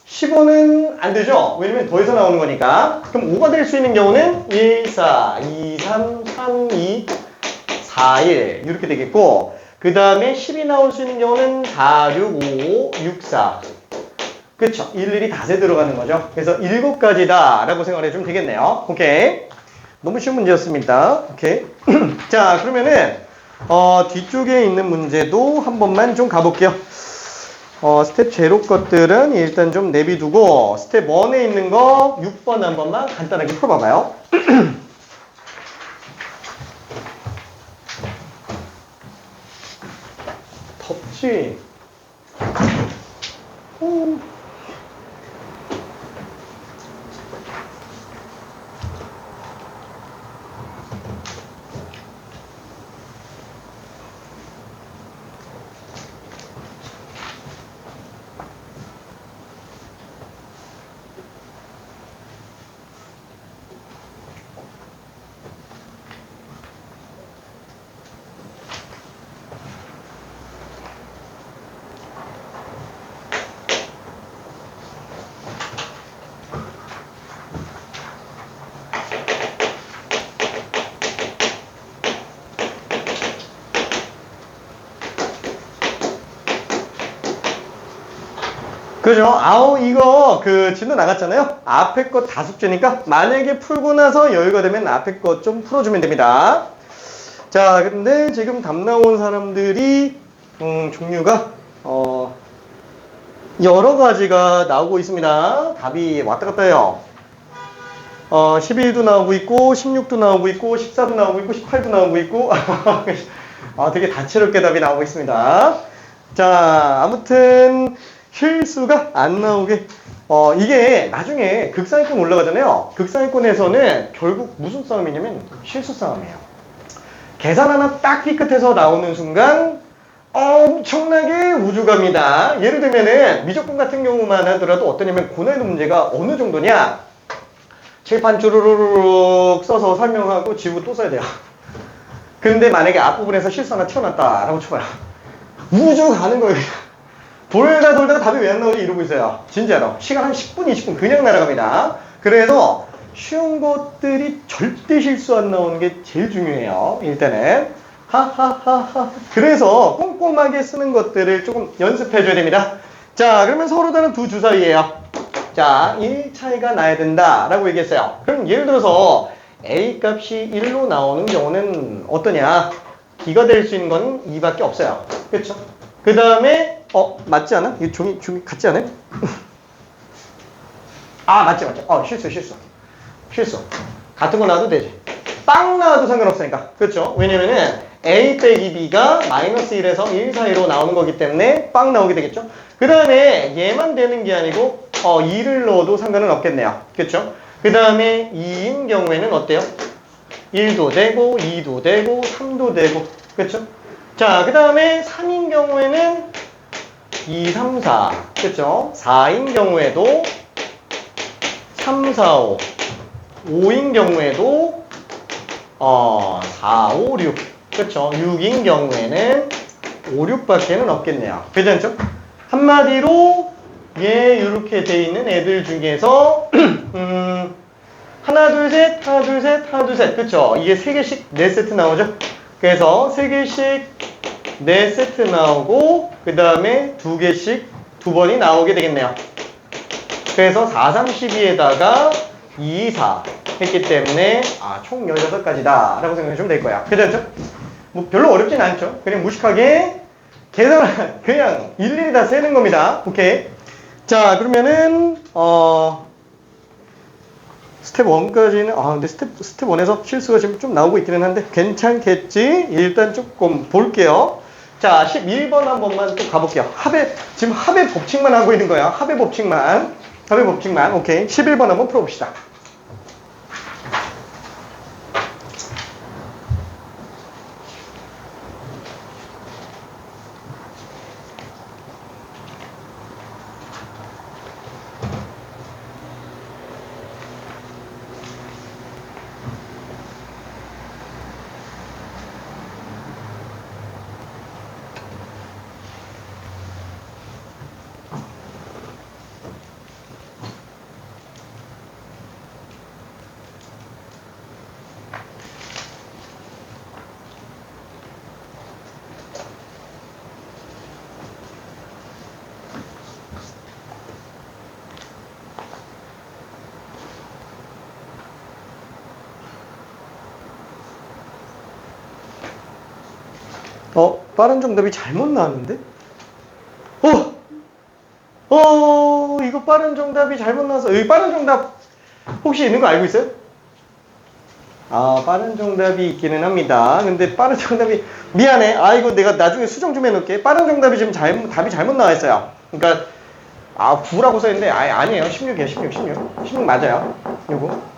15는 안 되죠? 왜냐면 더해서 나오는 거니까. 그럼 5가 될 수 있는 경우는 1, 4, 2, 3, 3, 2, 4, 1 이렇게 되겠고 그 다음에 10이 나올 수 있는 경우는 4, 6, 5, 6, 4 그쵸? 일일이 닷에 들어가는 거죠. 그래서 7가지다 라고 생각을 해주면 되겠네요. 오케이. 너무 쉬운 문제였습니다. 오케이. 자, 그러면은 뒤쪽에 있는 문제도 한 번만 좀 가볼게요. 스텝 제로 것들은 일단 좀 내비두고 스텝 1에 있는 거 6번 한 번만 간단하게 풀어봐봐요. 덥지? 그죠? 아우, 이거, 진도 나갔잖아요? 앞에 거 다 숙제니까, 만약에 풀고 나서 여유가 되면 앞에 거 좀 풀어주면 됩니다. 자, 근데 지금 답 나온 사람들이, 종류가, 여러 가지가 나오고 있습니다. 답이 왔다 갔다 해요. 11도 나오고 있고, 16도 나오고 있고, 14도 나오고 있고, 18도 나오고 있고, 되게 다채롭게 답이 나오고 있습니다. 자, 아무튼, 실수가 안 나오게 이게 나중에 극상위권 올라가잖아요. 극상위권에서는 결국 무슨 싸움이냐면 실수 싸움이에요. 계산 하나 딱 삐끗해서 나오는 순간 엄청나게 우주갑니다. 예를 들면은 미적분 같은 경우만 하더라도 어떠냐면 고난이도 문제가 어느 정도냐, 칠판 주르륵 써서 설명하고 지우고 또 써야 돼요. 근데 만약에 앞부분에서 실수 하나 튀어났다라고 쳐봐요. 우주 가는 거예요. 돌다가 답이 왜 안 나오지 이러고 있어요. 진짜로. 시간 한 10분, 20분 그냥 날아갑니다. 그래서 쉬운 것들이 절대 실수 안 나오는 게 제일 중요해요. 일단은. 하하하하. 그래서 꼼꼼하게 쓰는 것들을 조금 연습해줘야 됩니다. 자, 그러면 서로 다른 두 주사위예요. 자, 1 차이가 나야 된다라고 얘기했어요. 그럼 예를 들어서 A 값이 1로 나오는 경우는 어떠냐? B가 될 수 있는 건 2밖에 없어요. 그렇죠? 그 다음에 맞지 않아? 이 종이 같지 않아요? 맞지. 실수. 같은 거 나와도 되지. 빵 나와도 상관없으니까. 그렇죠? 왜냐면은 A 빼기 B가 마이너스 1에서 1 사이로 나오는 거기 때문에 빵 나오게 되겠죠? 그 다음에 얘만 되는 게 아니고 2를 넣어도 상관은 없겠네요. 그렇죠? 그 다음에 2인 경우에는 어때요? 1도 되고 2도 되고 3도 되고. 그렇죠? 자, 그 다음에 3인 경우에는 2, 3, 4. 그쵸? 4인 경우에도 3, 4, 5. 5인 경우에도 4, 5, 6. 그쵸? 6인 경우에는 5, 6밖에는 없겠네요. 괜찮죠? 한마디로 이렇게 돼 있는 애들 중에서 하나, 둘, 셋, 하나, 둘, 셋, 하나, 둘, 셋. 그쵸? 이게 3개씩 4세트 나오죠? 그래서 3개씩 4세트 나오고 그 다음에 2개씩 2번이 나오게 되겠네요. 그래서 4, 3, 12에다가 2, 4 했기 때문에 총 16가지다 라고 생각하시면 될 거야. 괜찮죠? 뭐 별로 어렵진 않죠. 그냥 무식하게 계산 그냥 일일이 다 세는 겁니다. 오케이. 자, 그러면은 스텝 1까지는 근데 스텝 1에서 실수가 지금 좀 나오고 있기는 한데 괜찮겠지? 일단 조금 볼게요. 자, 11번 한 번만 또 가볼게요. 지금 합의 법칙만 하고 있는 거야. 합의 법칙만. 오케이. 11번 한번 풀어봅시다. 빠른 정답이 잘못 나왔는데? 이거 빠른 정답이 잘못 나와서, 여기 빠른 정답 혹시 있는 거 알고 있어요? 빠른 정답이 있기는 합니다. 근데 빠른 정답이, 미안해. 이거 내가 나중에 수정 좀 해놓을게. 빠른 정답이 지금 답이 잘못 나와 있어요. 그러니까, 9라고 써있는데, 아니에요. 16이에요, 16 맞아요. 요거.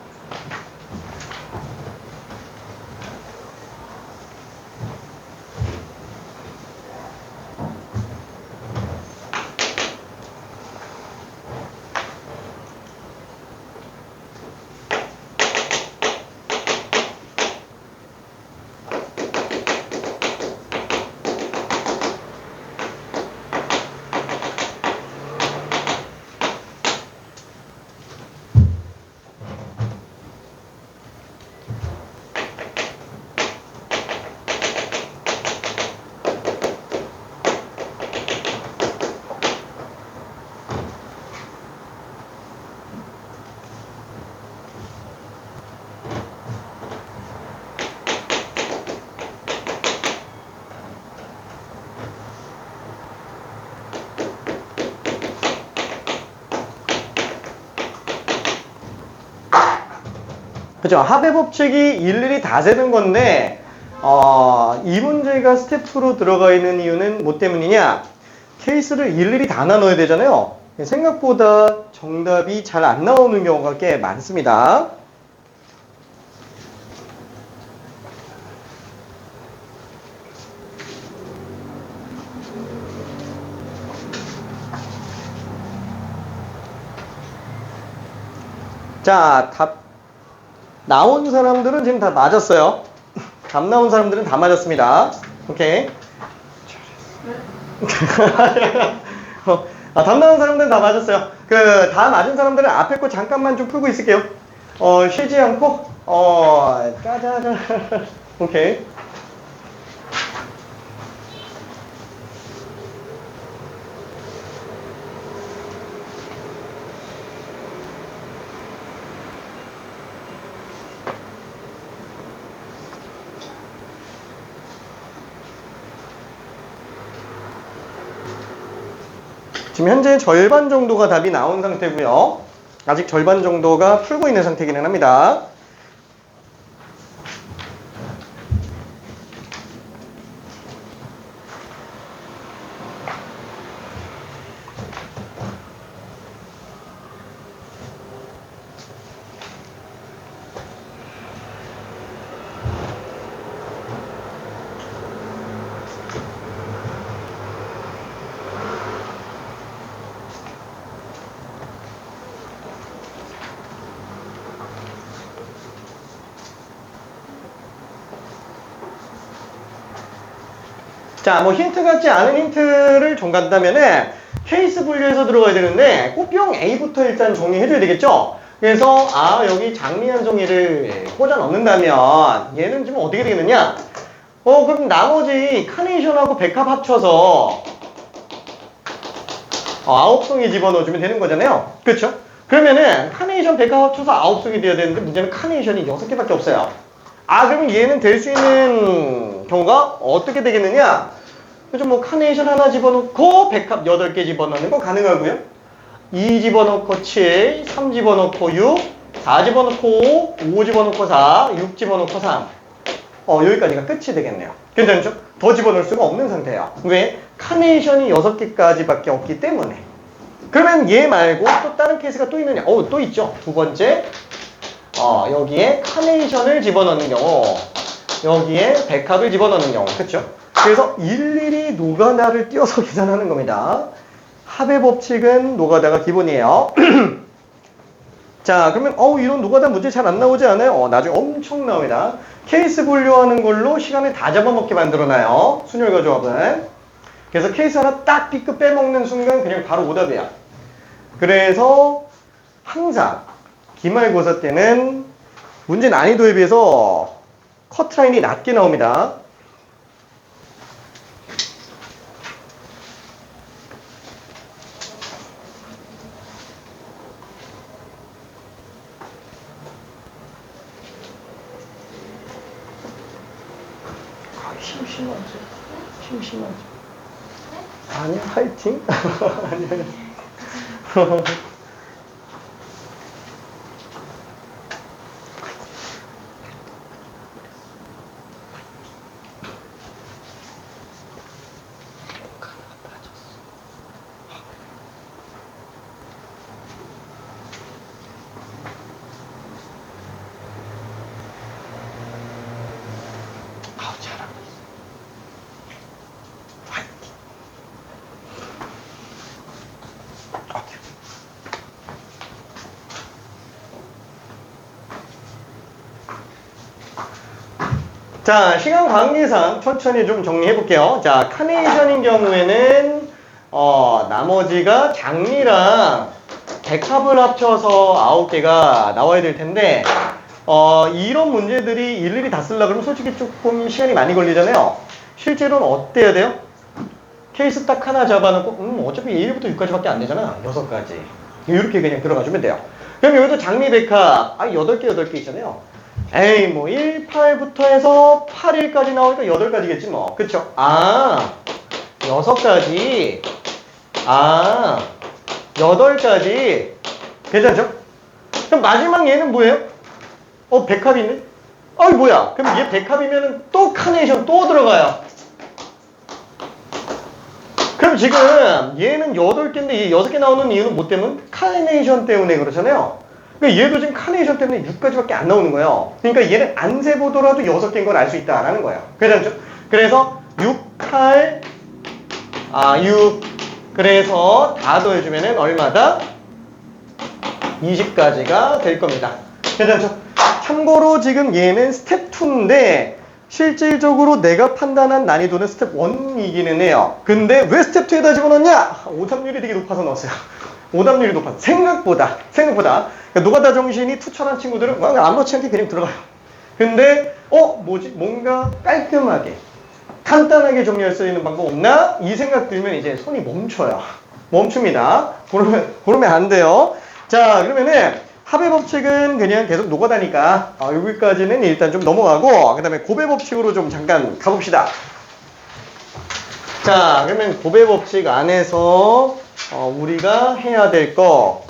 그죠? 합의 법칙이 일일이 다 세는 건데, 이 문제가 스텝 2로 들어가 있는 이유는 뭐 때문이냐? 케이스를 일일이 다 나눠야 되잖아요. 생각보다 정답이 잘 안 나오는 경우가 꽤 많습니다. 자, 답 나온 사람들은 지금 다 맞았어요. 답 나온 사람들은 다 맞았습니다. 오케이. 답 나온 사람들은 다 맞았어요. 다 맞은 사람들은 앞에 거 잠깐만 좀 풀고 있을게요. 쉬지 않고, 짜자자. 오케이. 지금 현재 절반 정도가 답이 나온 상태고요. 아직 절반 정도가 풀고 있는 상태이기는 합니다. 자, 뭐 힌트 같지 않은 힌트를 좀 간다면은 케이스 분류해서 들어가야 되는데 꽃병 A부터 일단 정리해줘야 되겠죠? 그래서 여기 장미 한 송이를 꽂아 넣는다면 얘는 지금 어떻게 되겠느냐? 그럼 나머지 카네이션하고 백합 합쳐서 9송이 집어넣어주면 되는 거잖아요. 그렇죠? 그러면은 카네이션 백합 합쳐서 9송이 돼야 되는데 문제는 카네이션이 6개밖에 없어요. 그러면 얘는 될 수 있는 경우가 어떻게 되겠느냐? 그죠? 뭐 카네이션 하나 집어넣고 백합 8개 집어넣는 거 가능하고요. 2 집어넣고 7, 3 집어넣고 6, 4 집어넣고 5, 5 집어넣고 4, 6 집어넣고 3. 여기까지가 끝이 되겠네요. 괜찮죠? 더 집어넣을 수가 없는 상태예요. 왜? 카네이션이 6개까지밖에 없기 때문에. 그러면 얘 말고 또 다른 케이스가 또 있느냐? 또 있죠. 두 번째. 여기에 카네이션을 집어넣는 경우, 여기에 백합을 집어넣는 경우, 그렇죠? 그래서 일일이 노가다를 띄워서 계산하는 겁니다. 합의 법칙은 노가다가 기본이에요. 자, 그러면 이런 노가다 문제 잘 안 나오지 않아요? 나중에 엄청 나옵니다. 케이스 분류하는 걸로 시간을 다 잡아먹게 만들어놔요. 순열과 조합은. 그래서 케이스 하나 딱 B급 빼먹는 순간 그냥 바로 오답이야. 그래서 항상 기말고사 때는 문제 난이도에 비해서 커트라인이 낮게 나옵니다. 심심하지. 아니야, 화이팅. 아니야. 자, 시간 관계상 천천히 좀 정리해 볼게요. 자, 카네이션인 경우에는 나머지가 장미랑 백합을 합쳐서 9개가 나와야 될 텐데 이런 문제들이 일일이 다 쓰려고 그러면 솔직히 조금 시간이 많이 걸리잖아요. 실제로는 어때야 돼요? 케이스 딱 하나 잡아놓고 어차피 1부터 6까지밖에 안 되잖아. 6가지. 이렇게 그냥 들어가주면 돼요. 그럼 여기도 장미 백합 8개 있잖아요. 에이, 뭐 1, 8부터 해서 8, 1까지 나오니까 8가지겠지 뭐. 그쵸? 6가지. 8가지. 괜찮죠? 그럼 마지막 얘는 뭐예요? 백합이네? 어이, 뭐야. 그럼 얘 백합이면은 또 카네이션 또 들어가요. 그럼 지금 얘는 8개인데 얘 6개 나오는 이유는 뭐 때문에? 카네이션 때문에 그렇잖아요. 그러니까 얘도 지금 카네이션 때문에 6가지밖에 안 나오는 거예요. 그러니까 얘는 안 세보더라도 6개인 걸 알 수 있다라는 거예요. 그래서 6칼, 6. 그래서 다 더해주면은 얼마다? 20가지가 될 겁니다. 괜찮죠? 참고로 지금 얘는 스텝 2인데 실질적으로 내가 판단한 난이도는 스텝 1이기는 해요. 근데 왜 스텝 2에다 집어넣냐? 오답률이 되게 높아서 넣었어요. 오답률이 높아서. 생각보다. 그러니까 노가다 정신이 투철한 친구들은 아무렇지 않게 그냥 들어가요. 근데 뭐지? 뭔가 깔끔하게 간단하게 정리할 수 있는 방법 없나? 이 생각 들면 이제 손이 멈춰요. 멈춥니다. 그러면 안 돼요. 자, 그러면은 합의 법칙은 그냥 계속 노가다니까 여기까지는 일단 좀 넘어가고 그 다음에 곱의 법칙으로 좀 잠깐 가봅시다. 자, 그러면 곱의 법칙 안에서 우리가 해야 될 거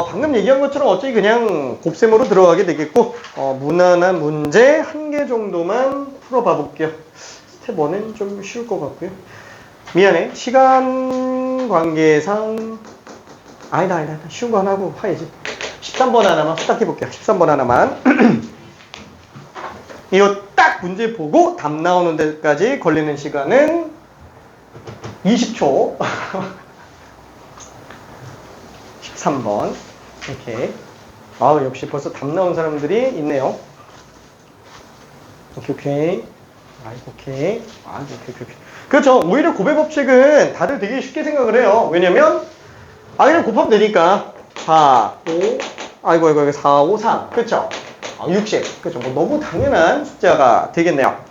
방금 얘기한 것처럼 어차피 그냥 곱셈으로 들어가게 되겠고 무난한 문제 1개 정도만 풀어봐 볼게요. 스텝 1은 좀 쉬울 것 같고요. 미안해. 시간 관계상 아니다. 쉬운 거 하나 하고 화해지. 13번 하나만 후딱 해볼게요. 13번 하나만. 이거 딱 문제 보고 답 나오는 데까지 걸리는 시간은 20초. 13번. 이렇게. 역시 벌써 답 나온 사람들이 있네요. 오케이. 오케이. 그렇죠. 오히려 곱의 법칙은 다들 되게 쉽게 생각을 해요. 왜냐면 그냥 곱하면 되니까 4, 5, 4, 5, 3 그쵸? 60 그쵸? 뭐 너무 당연한 숫자가 되겠네요.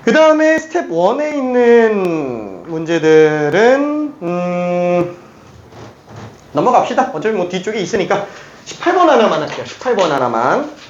그 다음에 스텝 1에 있는 문제들은 넘어갑시다. 어차피 뭐 뒤쪽에 있으니까 18번 하나만 할게요. 18번 하나만.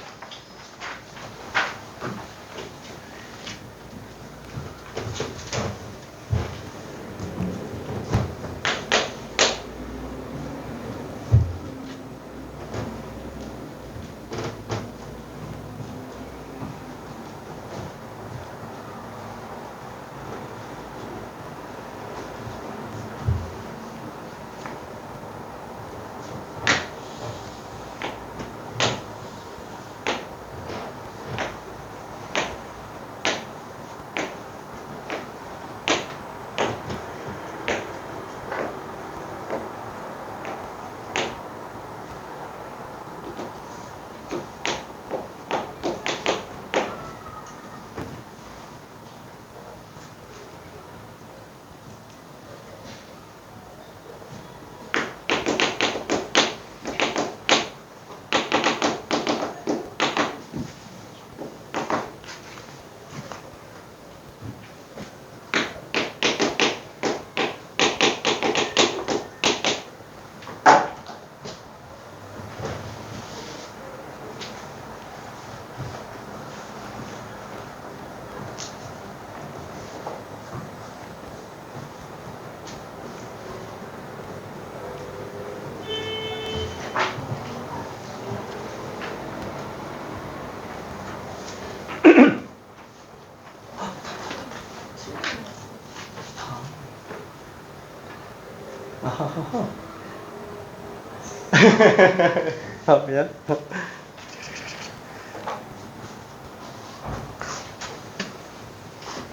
미안.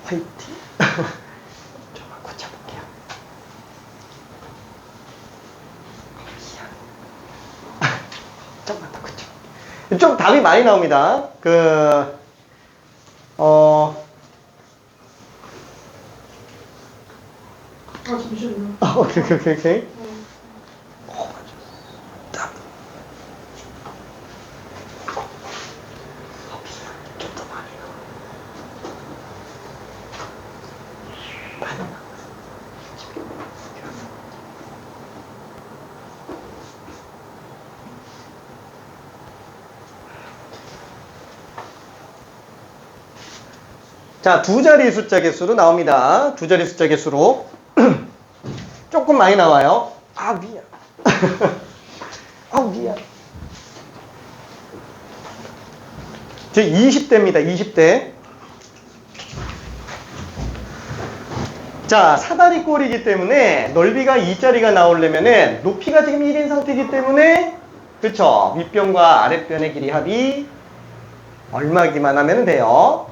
화이팅. 좀만 고쳐볼게요. 좀만 더 고쳐. 좀 답이 많이 나옵니다. 잠시만요. 오케이. 자, 두 자리 숫자 개수로 나옵니다. 두 자리 숫자 개수로. 조금 많이 나와요. 미안. 미안. 제 20대입니다. 20대. 자, 사다리꼴이기 때문에 넓이가 2짜리가 나오려면은 높이가 지금 1인 상태이기 때문에 그쵸? 윗변과 아랫변의 길이 합이 얼마기만 하면 돼요.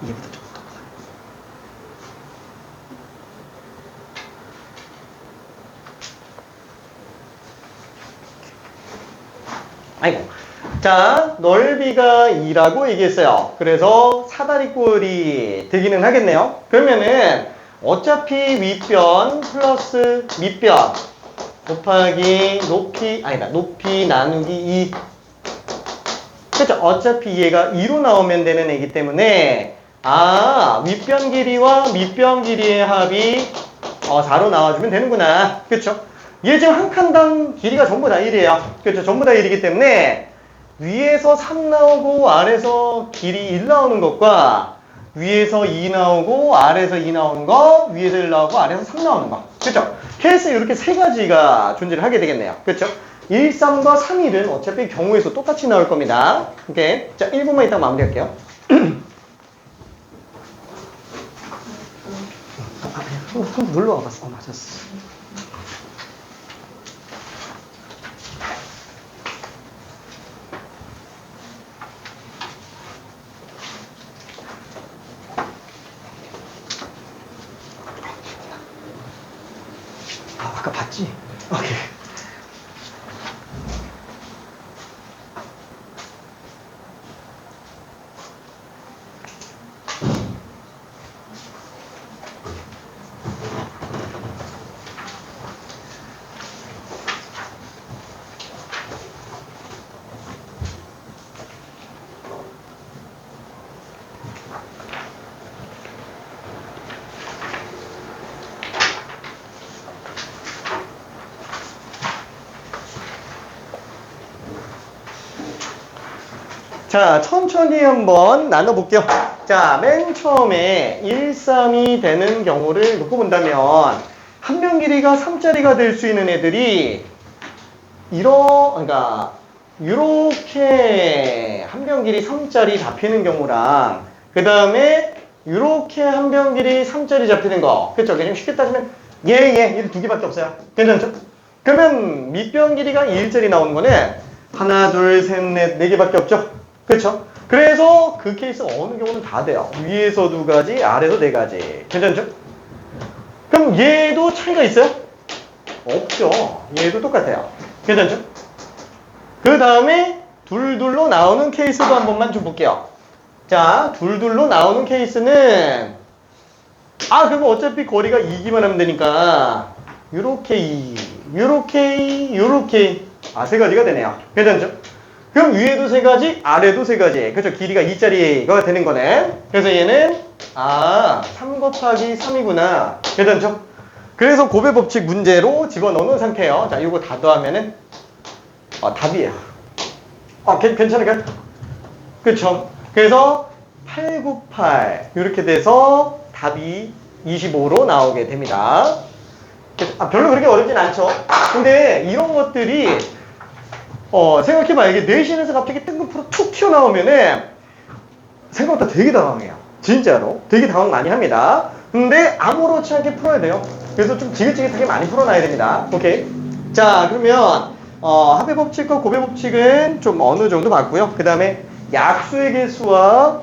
이게부터 조금 더. 아이고. 자, 넓이가 2라고 얘기했어요. 그래서 사다리꼴이 되기는 하겠네요. 그러면은 어차피 윗변 플러스 밑변 곱하기 높이 나누기 2. 그렇죠? 어차피 얘가 2로 나오면 되는 애기 때문에 윗변 길이와 밑변 길이의 합이 4로 나와주면 되는구나. 그렇죠? 얘 지금 한 칸당 길이가 전부 다 1이에요. 그렇죠? 전부 다 1이기 때문에 위에서 3 나오고 아래에서 길이 1 나오는 것과 위에서 2 나오고 아래에서 2 나오는 거, 위에서 1 나오고 아래에서 3 나오는 거. 그렇죠? 케이스 이렇게 세 가지가 존재를 하게 되겠네요. 그렇죠? 1, 3과 3, 1은 어차피 경우의 수 똑같이 나올 겁니다. 오케이. 자, 1분만 이따 마무리할게요. 한번 눌러 와봤어. 맞았어. 아까 봤지? 오케이. 자, 천천히 한번 나눠볼게요. 자, 맨 처음에 1, 3이 되는 경우를 놓고 본다면 한변 길이가 3짜리가 될 수 있는 애들이 그러니까 이렇게 한변 길이 3짜리 잡히는 경우랑 그 다음에 이렇게 한변 길이 3짜리 잡히는 거. 그쵸? 그냥 쉽게 따지면 얘 두 개밖에 없어요. 괜찮죠? 그러면 밑변 길이가 1짜리 나오는 거는 하나, 둘, 셋, 넷, 네 개밖에 없죠? 그렇죠? 그래서 그 케이스 어느 경우는 다 돼요. 위에서 2가지, 아래서 4가지. 괜찮죠? 그럼 얘도 차이가 있어요? 없죠. 얘도 똑같아요. 괜찮죠? 그 다음에 둘둘로 나오는 케이스도 한 번만 좀 볼게요. 자, 둘둘로 나오는 케이스는 그럼 어차피 거리가 2기만 하면 되니까 요렇게 요렇게 세 가지가 되네요. 괜찮죠? 그럼 위에도 3가지, 아래도 3가지. 그렇죠? 길이가 2짜리가 되는 거네. 그래서 얘는 3 곱하기 3이구나. 괜찮죠? 그래서 곱의 법칙 문제로 집어넣는 상태예요. 자, 이거 다 더하면은 답이에요. 괜찮을까요? 그렇죠? 그래서 8, 9, 8 이렇게 돼서 답이 25로 나오게 됩니다. 별로 그렇게 어렵진 않죠? 근데 이런 것들이 생각해봐. 이게 내신에서 갑자기 뜬금포로 툭 튀어나오면은 생각보다 되게 당황해요. 진짜로. 되게 당황 많이 합니다. 근데 아무렇지 않게 풀어야 돼요. 그래서 좀 지긋지긋하게 많이 풀어놔야 됩니다. 오케이. 자, 그러면 합의 법칙과 곱의 법칙은 좀 어느 정도 봤고요. 그 다음에 약수의 개수와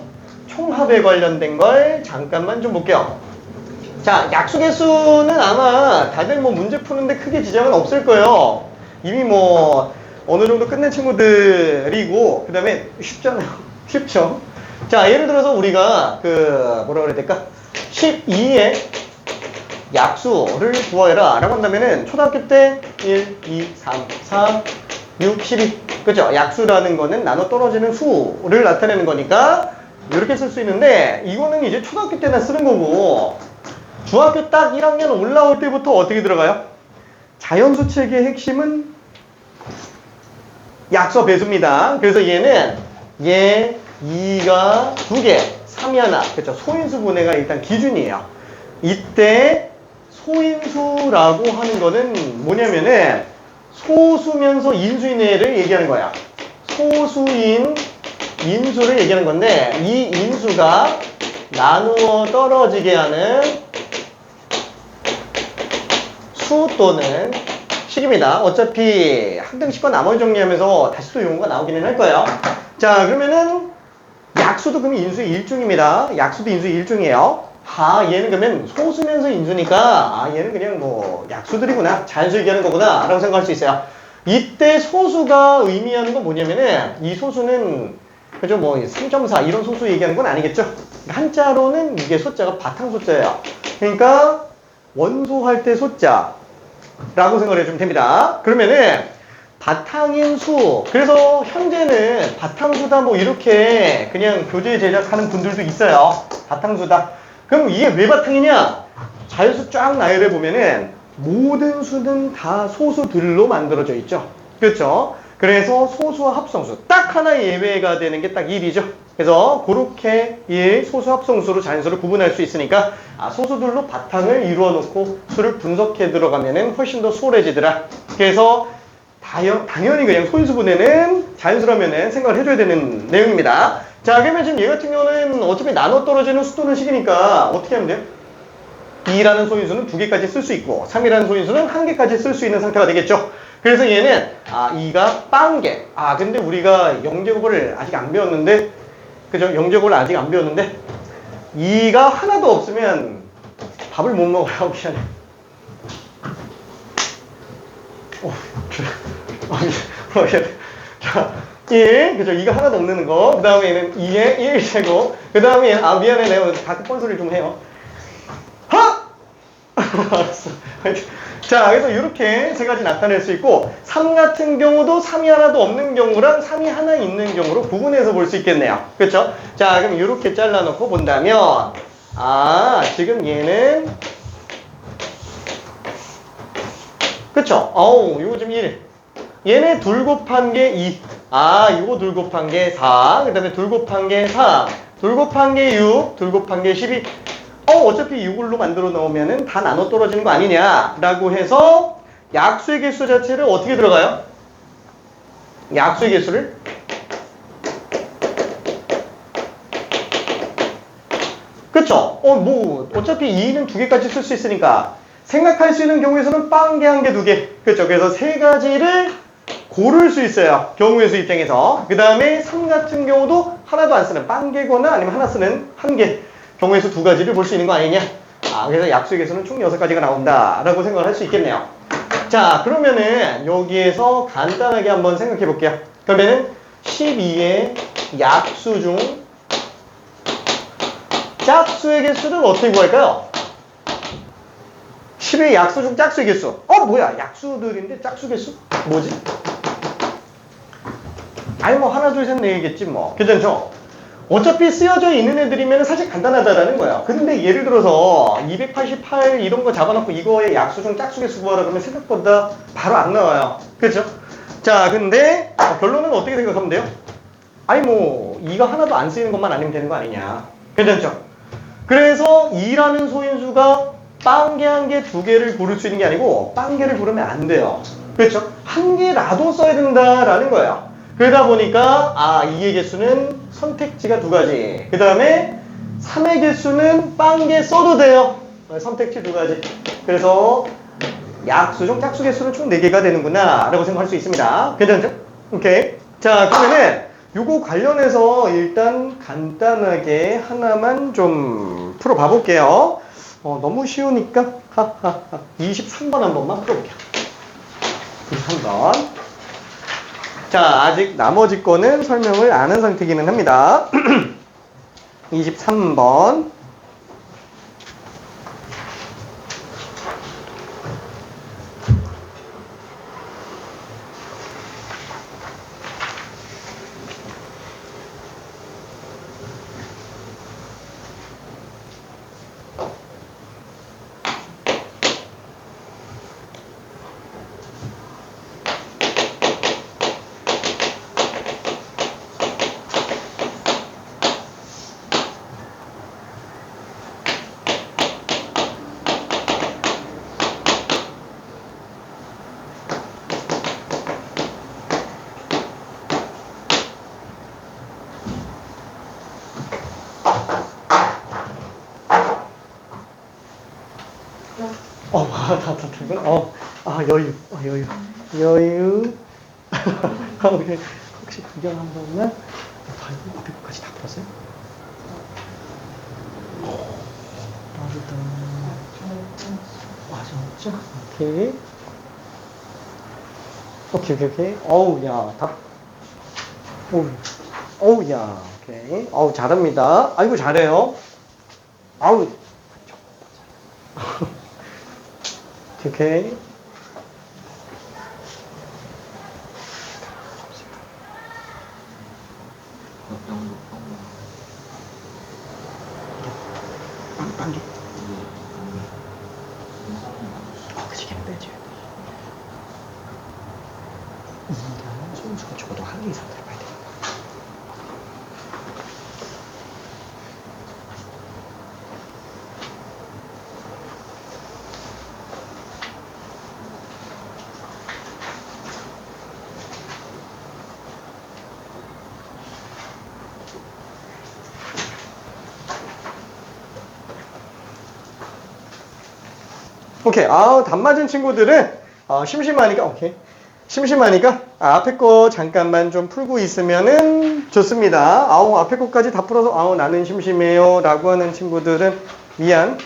총합에 관련된 걸 잠깐만 좀 볼게요. 자, 약수 개수는 아마 다들 문제 푸는데 크게 지장은 없을 거예요. 이미 어느 정도 끝낸 친구들이고, 그 다음에 쉽잖아요. 쉽죠? 자, 예를 들어서 우리가 뭐라 그래야 될까? 12의 약수를 구하여라 라고 한다면은 초등학교 때 1, 2, 3, 4, 6, 12. 그죠? 약수라는 거는 나눠 떨어지는 수를 나타내는 거니까 이렇게 쓸 수 있는데 이거는 이제 초등학교 때나 쓰는 거고 중학교 딱 1학년 올라올 때부터 어떻게 들어가요? 자연수 체계의 핵심은 약수와 배수입니다. 그래서 얘는 2가 2개, 3이 하나. 그렇죠? 소인수 분해가 일단 기준이에요. 이때 소인수라고 하는 거는 뭐냐면은 소수면서 인수인 애를 얘기하는 거야. 소수인 인수를 얘기하는 건데 이 인수가 나누어 떨어지게 하는 수 또는 식입니다. 어차피 항등식과 나머지 정리하면서 다시 또 용어가 나오기는 할 거예요. 자, 그러면은 약수도 그러면 인수의 일종입니다. 약수도 인수의 일종이에요. 얘는 그러면 소수면서 인수니까 얘는 그냥 뭐 약수들이구나. 자연수 얘기하는 거구나 라고 생각할 수 있어요. 이때 소수가 의미하는 건 뭐냐면은 이 소수는 그죠 뭐 3.4 이런 소수 얘기하는 건 아니겠죠. 한자로는 이게 소자가 바탕소자예요. 그러니까 원소할 때 소자 라고 생각을 해주면 됩니다. 그러면은 바탕인 수. 그래서 현재는 바탕수다 뭐 이렇게 그냥 교재 제작하는 분들도 있어요. 바탕수다. 그럼 이게 왜 바탕이냐? 자연수 쫙 나열해 보면은 모든 수는 다 소수들로 만들어져 있죠. 그렇죠? 그래서 소수와 합성수. 딱 하나의 예외가 되는 게 딱 1이죠. 그래서 그렇게 이 소수 합성수로 자연수를 구분할 수 있으니까 소수들로 바탕을 이루어 놓고 수를 분석해 들어가면은 훨씬 더 수월해지더라. 그래서 당연히 그냥 소인수 분해는 자연수라면은 생각을 해줘야 되는 내용입니다. 자, 그러면 지금 얘 같은 경우는 어차피 나눠 떨어지는 수 또는 식이니까 어떻게 하면 돼요? 2라는 소인수는 2개까지 쓸 수 있고 3이라는 소인수는 1개까지 쓸 수 있는 상태가 되겠죠. 그래서 얘는 2가 빵개. 근데 우리가 영제곱을 아직 안 배웠는데 그죠? 영제곱을 아직 안 배웠는데 2가 하나도 없으면 밥을 못 먹어요. 미안해. 자, 1, 그죠? 2가 하나도 없는 거. 그 다음에 얘는 2의 1제곱. 그 다음에 얘는, 미안해. 내가 가끔 뻔소리 좀 해요. 알았어. 자, 그래서 이렇게 세 가지 나타낼 수 있고, 3 같은 경우도 3이 하나도 없는 경우랑 3이 하나 있는 경우로 구분해서 볼 수 있겠네요. 그렇죠? 자, 그럼 이렇게 잘라놓고 본다면, 지금 얘는, 그쵸? 요거 좀 1. 얘네 둘 곱한 게 2. 요거 둘 곱한 게 4. 그 다음에 둘 곱한 게 3. 둘 곱한 게 6. 둘 곱한 게 12. 어차피 이걸로 만들어 놓으면은 다 나눠 떨어지는 거 아니냐 라고 해서 약수의 개수 자체를 어떻게 들어가요? 약수의 개수를 그쵸? 어차피 2는 2개까지 쓸 수 있으니까 생각할 수 있는 경우에서는 빵개 한 개, 2개. 그쵸? 그래서 세 가지를 고를 수 있어요. 경우의 수 입장에서. 그 다음에 3 같은 경우도 하나도 안 쓰는 빵개거나 아니면 하나 쓰는 1개. 경우의 수 2가지를 볼 수 있는 거 아니냐? 그래서 약수의 개수는 총 6가지가 나온다 라고 생각을 할 수 있겠네요. 자, 그러면은 여기에서 간단하게 한번 생각해 볼게요. 그러면은 12의 약수 중 짝수의 개수를 어떻게 구할까요? 10의 약수 중 짝수의 개수. 뭐야? 약수들인데 짝수 개수? 뭐지? 하나, 둘, 셋, 넷이겠지 뭐. 괜찮죠? 어차피 쓰여져 있는 애들이면 사실 간단하다라는 거야. 근데 예를 들어서 288 이런 거 잡아놓고 이거의 약수 중 짝수 개수 구하라 그러면 생각보다 바로 안 나와요. 그렇죠? 자, 근데 결론은 어떻게 생각하면 돼요? 2가 하나도 안 쓰이는 것만 아니면 되는 거 아니냐. 괜찮죠? 그래서 2라는 소인수가 빵개 1개, 2개를 고를 수 있는 게 아니고 빵개를 고르면 안 돼요. 그렇죠? 1개라도 써야 된다라는 거예요. 그러다 보니까 2의 개수는 선택지가 2가지. 그 다음에 3의 개수는 빵개 써도 돼요. 선택지 2가지. 그래서 약수 중 짝수 개수는 총 4개가 되는구나 라고 생각할 수 있습니다. 괜찮죠? 오케이. 자, 그러면은 요거 관련해서 일단 간단하게 하나만 좀 풀어봐 볼게요. 너무 쉬우니까 23번 한 번만 풀어볼게요. 23번. 자, 아직 나머지 거는 설명을 안 한 상태이기는 합니다. 23번. 여유. 우리 혹시 구경 한 번만? 앞에 거까지 다 풀었어요? 빠르다. 맞아. 오케이. 어우, 야, 어우, 야, 오케이. 어우, 잘합니다. 아이고, 잘해요. 아우. 오케이. 반개. 그치, 걔는 빼지. 이가 손수가 적어도 한 개 이상 들어가야 돼. 오케이. 답 맞은 친구들은 심심하니까 앞에 거 잠깐만 좀 풀고 있으면은 좋습니다. 앞에 거까지 다 풀어서 나는 심심해요 라고 하는 친구들은 미안.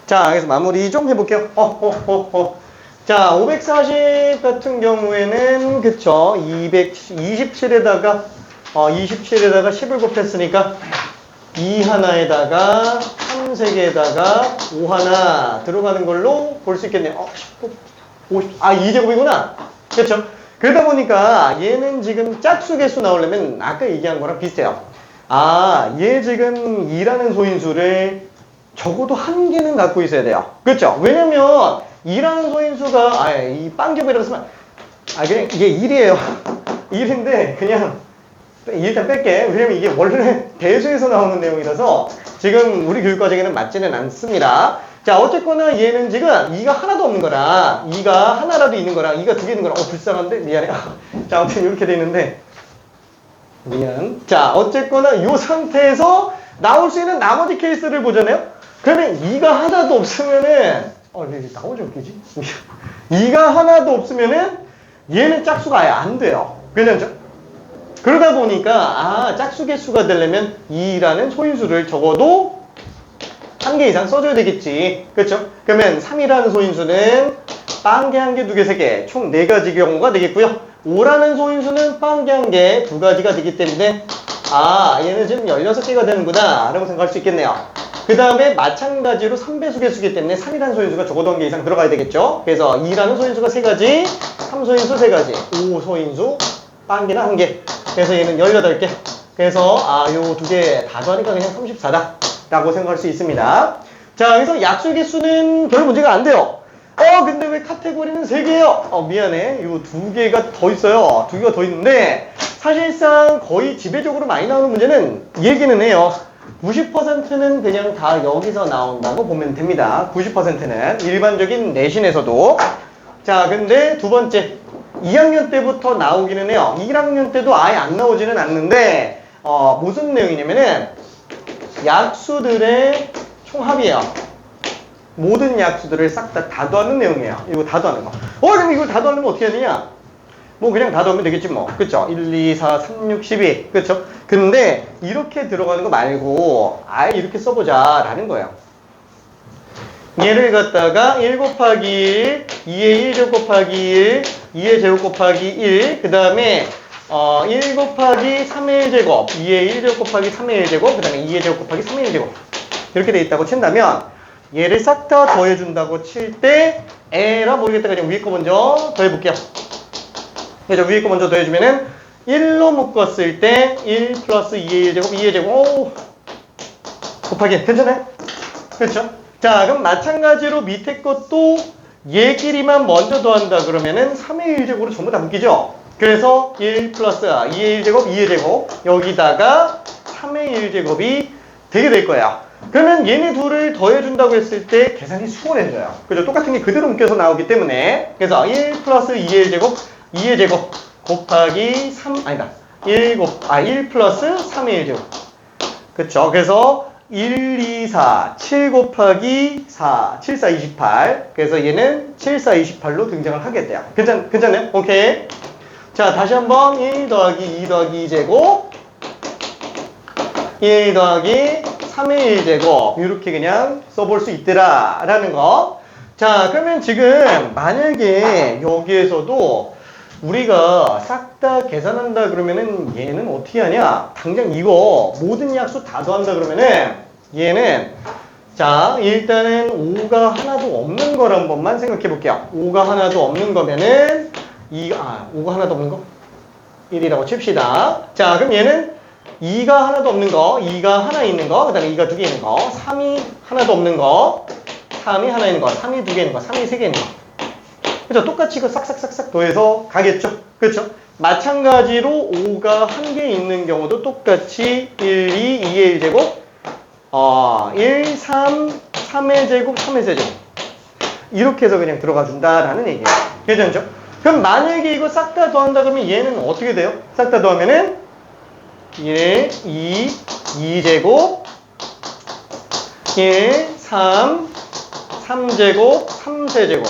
자, 그래서 마무리 좀 해볼게요. 자, 540 같은 경우에는, 그쵸. 27에다가 10을 곱했으니까 2 하나에다가 3 3개에다가 5 하나 들어가는 걸로 볼 수 있겠네요. 19, 50, 2제곱이구나. 그렇죠. 그러다 보니까 얘는 지금 짝수 개수 나오려면 아까 얘기한 거랑 비슷해요. 얘 지금 2라는 소인수를 적어도 한 개는 갖고 있어야 돼요. 그렇죠? 왜냐면 2라는 소인수가 이 빵개부이라고 쓰면 그냥 이게 1이에요. 1인데 그냥 일단 뺄게. 왜냐면 이게 원래 대수에서 나오는 내용이라서 지금 우리 교육과정에는 맞지는 않습니다. 자, 어쨌거나 얘는 지금 2가 하나도 없는 거라, 2가 하나라도 있는 거라, 2가 두 개 있는 거라, 불쌍한데? 미안해. 자, 아무튼 이렇게 돼 있는데, 미안. 자, 어쨌거나 이 상태에서 나올 수 있는 나머지 케이스를 보잖아요? 그러면 2가 하나도 없으면은, 왜 나오지 웃기지? 2가 하나도 없으면은 얘는 짝수가 아예 안 돼요. 괜찮죠? 그러다 보니까 짝수 개수가 되려면 2라는 소인수를 적어도 한 개 이상 써줘야 되겠지. 그렇죠? 그러면 3이라는 소인수는 빵개 한 개, 두 개, 세 개, 총 4가지 경우가 되겠고요. 5라는 소인수는 빵개 한 개, 2가지가 되기 때문에 얘는 지금 16개가 되는구나 라고 생각할 수 있겠네요. 그 다음에 마찬가지로 3배수 개수기 때문에 3이라는 소인수가 적어도 한 개 이상 들어가야 되겠죠. 그래서 2라는 소인수가 3가지, 3소인수 3가지, 5소인수 빵개는 한 개. 그래서 얘는 18개. 그래서 요 2개 다 더하니까 그냥 34다 라고 생각할 수 있습니다. 자, 그래서 약수 개수는 별 문제가 안 돼요. 근데 왜 카테고리는 3개예요? 미안해. 요 2개가 더 있어요. 2개가 더 있는데 사실상 거의 지배적으로 많이 나오는 문제는 얘기는 해요. 90%는 그냥 다 여기서 나온다고 보면 됩니다. 90%는 일반적인 내신에서도. 자, 근데 두 번째 2학년 때부터 나오기는 해요. 1학년 때도 아예 안 나오지는 않는데 무슨 내용이냐면은 약수들의 총합이에요. 모든 약수들을 싹 다 더하는 내용이에요. 이거 다 더하는 거. 그럼 이걸 다 더하려면 어떻게 해야 되냐? 뭐 그냥 다 더하면 되겠지 뭐. 그쵸? 1, 2, 4, 3, 6, 12. 그쵸? 근데 이렇게 들어가는 거 말고 아예 이렇게 써보자 라는 거예요. 얘를 갖다가 1 곱하기 1, 2의 1제곱 곱하기 1, 2의 제곱 곱하기 1, 그 다음에 1 곱하기 3의 1제곱, 2의 1제곱 곱하기 3의 1제곱, 그 다음에 2의 제곱 곱하기 3의 1제곱 이렇게 돼 있다고 친다면 얘를 싹 다 더해준다고 칠 때 에라 모르겠다 그냥 위에 거 먼저 더해볼게요. 그래서 위에 거 먼저 더해주면은 1로 묶었을 때 1 플러스 2의 1제곱, 2의 제곱 곱하기 괜찮아요? 그렇죠? 자, 그럼 마찬가지로 밑에 것도 얘끼리만 먼저 더한다 그러면은 3의 1제곱으로 전부 다 묶이죠? 그래서 1 플러스 2의 1제곱, 2의 제곱 여기다가 3의 1제곱이 되게 될 거예요. 그러면 얘네 둘을 더해준다고 했을 때 계산이 수월해져요. 그죠? 똑같은 게 그대로 묶여서 나오기 때문에 그래서 1 플러스 2의 1제곱, 2의 제곱 곱하기 1 플러스 3의 1제곱 그쵸? 그래서 1, 2, 4, 7 곱하기 4, 7, 4, 28. 그래서 얘는 7, 4, 28로 등장을 하게 돼요. 괜찮네요? 오케이. 자, 다시 한번 1 더하기 2 더하기 2제곱 1 더하기 3의 1제곱 이렇게 그냥 써볼 수 있더라 라는 거. 자, 그러면 지금 만약에 여기에서도 우리가 싹 다 계산한다 그러면은 얘는 어떻게 하냐? 당장 이거 모든 약수 다 더한다 그러면은 얘는 자, 일단은 5가 하나도 없는 걸 한 번만 생각해 볼게요. 5가 하나도 없는 거면은 5가 하나도 없는 거? 1이라고 칩시다. 자, 그럼 얘는 2가 하나도 없는 거, 2가 하나 있는 거, 그 다음에 2가 2개 있는 거, 3이 하나도 없는 거, 3이 하나 있는 거, 3이 2개 있는 거, 3이 3개 있는 거. 그죠? 똑같이 이거 싹싹싹싹 더해서 가겠죠? 그렇죠? 마찬가지로 5가 한 개 있는 경우도 똑같이 1, 2, 2의 1제곱 1, 3, 3의 제곱, 3의 세제곱 이렇게 해서 그냥 들어가 준다라는 얘기예요. 괜찮죠? 그럼 만약에 이거 싹 다 더한다 그러면 얘는 어떻게 돼요? 싹 다 더하면은 1, 2, 2제곱 1, 3, 3제곱, 3세제곱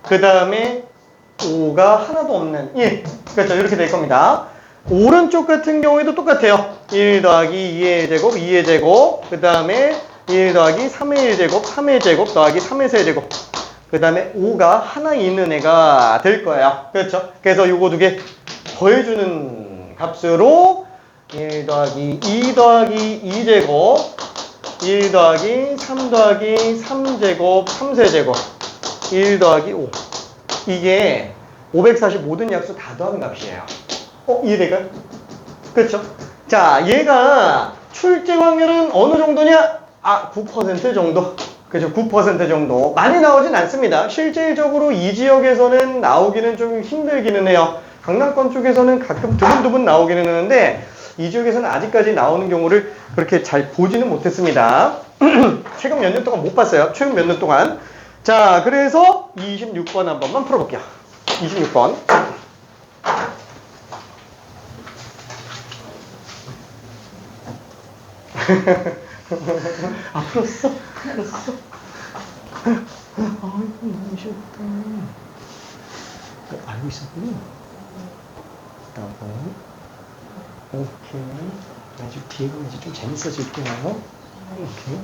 그 다음에 5가 하나도 없는 1 그렇죠? 이렇게 될 겁니다. 오른쪽 같은 경우에도 똑같아요. 1 더하기 2의 제곱, 2의 제곱 그 다음에 1 더하기 3의 1제곱, 3의 제곱 더하기 3의 세제곱 그 다음에 5가 하나 있는 애가 될 거예요. 그렇죠? 그래서 요거 두 개 더해주는 값으로 1 더하기 2 더하기 2제곱 1 더하기 3 더하기 3제곱 3세제곱 1 더하기 5 이게 540 모든 약수 다 더하는 값이에요. 이해될까요? 그렇죠? 자, 얘가 출제 확률은 어느 정도냐? 9% 정도. 그죠? 9% 정도. 많이 나오진 않습니다. 실질적으로 이 지역에서는 나오기는 좀 힘들기는 해요. 강남권 쪽에서는 가끔 드문드문 나오기는 하는데 이 지역에서는 아직까지 나오는 경우를 그렇게 잘 보지는 못했습니다. 최근 몇 년 동안 못 봤어요. 최근 몇 년 동안. 자, 그래서 26번 한 번만 풀어볼게요. 26번. 아, 풀었어? 풀었어? 아이고, 너무 쉽다. 알고 있었군요. 다음. 오케이. 아주 뒤에 보면 이제 좀 재밌어질게요. 오케이.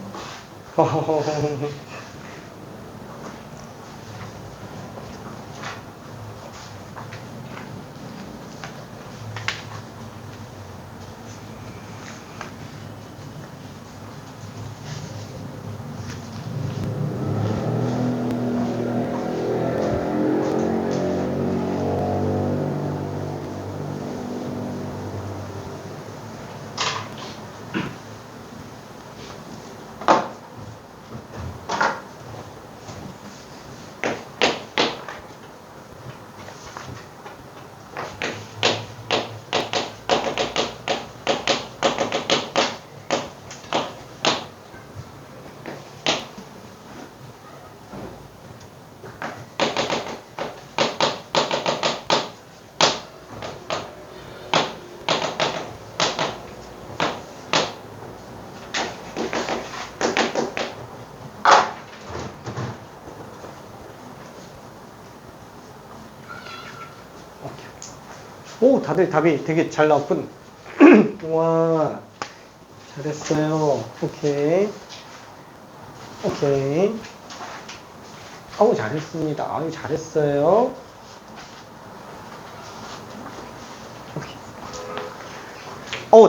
오, 다들 답이 되게 잘 나왔군. 와, 잘했어요. 오케이. 오케이. 어우, 잘했습니다. 아유, 잘했어요. 오케이.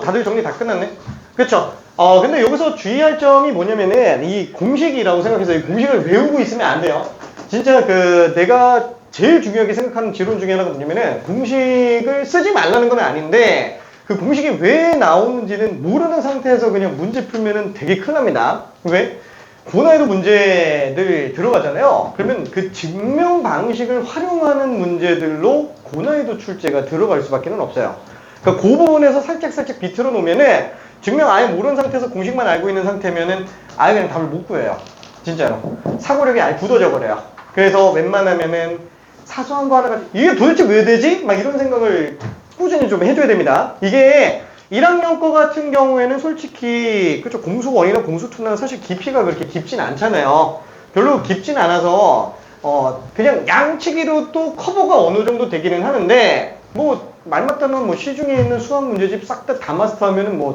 다들 정리 다 끝났네. 그쵸? 근데 여기서 주의할 점이 뭐냐면은, 이 공식이라고 생각해서 이 공식을 외우고 있으면 안 돼요. 진짜 내가 제일 중요하게 생각하는 지론 중에 하나가 뭐냐면은, 공식을 쓰지 말라는 건 아닌데, 그 공식이 왜 나오는지는 모르는 상태에서 그냥 문제 풀면은 되게 큰일 납니다. 왜? 고난이도 문제들 들어가잖아요. 그러면 그 증명 방식을 활용하는 문제들로 고난이도 출제가 들어갈 수밖에 없어요. 그러니까 그 부분에서 살짝 비틀어 놓으면은 증명 아예 모르는 상태에서 공식만 알고 있는 상태면은 아예 그냥 답을 못 구해요. 진짜로. 사고력이 아예 굳어져 버려요. 그래서 웬만하면은 사소한 거 하나가 이게 도대체 왜 되지? 막 이런 생각을 꾸준히 좀 해줘야 됩니다. 이게 1학년 거 같은 경우에는 솔직히 그쵸 공수1이나 공수2는 사실 깊이가 그렇게 깊진 않잖아요. 별로 깊진 않아서 그냥 양치기로 또 커버가 어느 정도 되기는 하는데 뭐 말 맞다면 뭐 시중에 있는 수학 문제집 싹 다 마스터하면은 뭐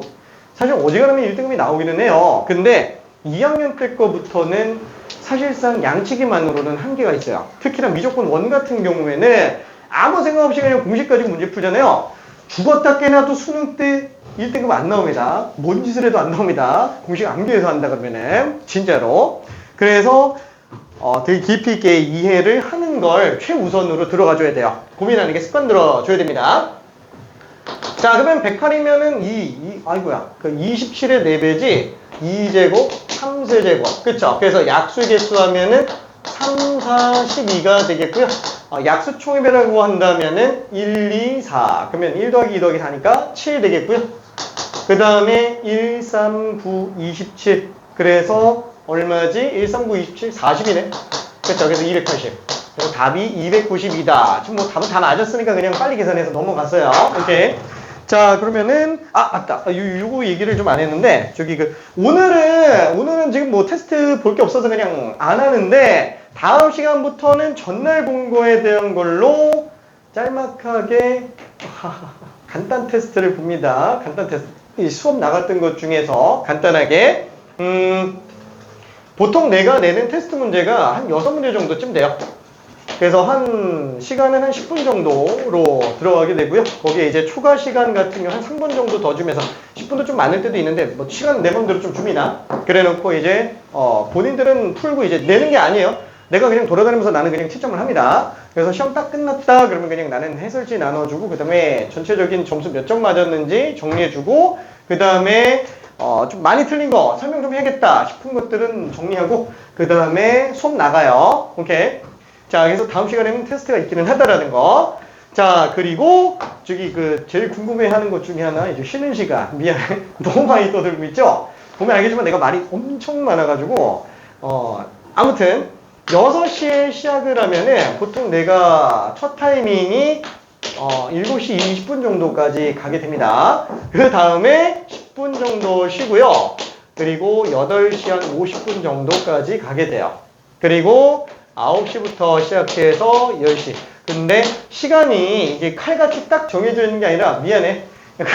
사실 어지간하면 1등급이 나오기는 해요. 근데 2학년 때 거부터는 사실상 양치기만으로는 한계가 있어요. 특히나 미적분 1 같은 경우에는 아무 생각 없이 그냥 공식 가지고 문제 풀잖아요. 죽었다 깨나도 수능 때 1등급 안 나옵니다. 뭔 짓을 해도 안 나옵니다. 공식 암기해서 한다 그러면은 진짜로. 그래서 되게 깊이 있게 이해를 하는 걸 최우선으로 들어가줘야 돼요. 고민하는 게 습관 들어줘야 됩니다. 자, 그러면 108이면은 아이고야. 그 27의 4배지 2제곱, 3세제곱. 그쵸? 그래서 약수 개수 하면은 3, 4, 12가 되겠고요. 약수 총입이라고 한다면은 1, 2, 4. 그러면 1 더하기 2 더하기 4니까 7 되겠고요. 그 다음에 1, 3, 9, 27. 그래서 얼마지? 1, 3, 9, 27, 40이네. 그쵸? 그래서 280. 그래서 답이 292다. 지금 뭐 답은 다 맞았으니까 그냥 빨리 계산해서 넘어갔어요. 오케이. 자, 그러면은, 맞다. 요거 얘기를 좀 안 했는데, 오늘은 지금 뭐 테스트 볼 게 없어서 그냥 안 하는데, 다음 시간부터는 전날 본 거에 대한 걸로 짤막하게 간단 테스트를 봅니다. 간단 테스트. 이 수업 나갔던 것 중에서 간단하게, 보통 내가 내는 테스트 문제가 한 6문제 정도쯤 돼요. 그래서 시간은 한 10분 정도로 들어가게 되고요. 거기에 이제 추가 시간 같은 경우 한 3분 정도 더 주면서 10분도 좀 많을 때도 있는데 뭐 시간 내 맘대로 좀 줍니다. 그래 놓고 이제 본인들은 풀고 이제 내는 게 아니에요. 내가 그냥 돌아다니면서 나는 그냥 채점을 합니다. 그래서 시험 딱 끝났다 그러면 그냥 나는 해설지 나눠주고 그 다음에 전체적인 점수 몇 점 맞았는지 정리해주고 그 다음에 좀 많이 틀린 거 설명 좀 해야겠다 싶은 것들은 정리하고 그 다음에 수업 나가요. 오케이. 자, 그래서 다음 시간에는 테스트가 있기는 하다라는 거. 자, 그리고 저기 그 제일 궁금해하는 것 중에 하나 이제 쉬는 시간. 미안해. 너무 많이 떠들고 있죠. 보면 알겠지만 내가 말이 엄청 많아가지고 아무튼 6시에 시작을 하면은 보통 내가 첫 타이밍이 7시 20분 정도까지 가게 됩니다. 그 다음에 10분 정도 쉬고요. 그리고 8시 한 50분 정도까지 가게 돼요. 그리고 9시부터 시작해서 10시. 근데 시간이 이게 칼같이 딱 정해져 있는 게 아니라 미안해. 약간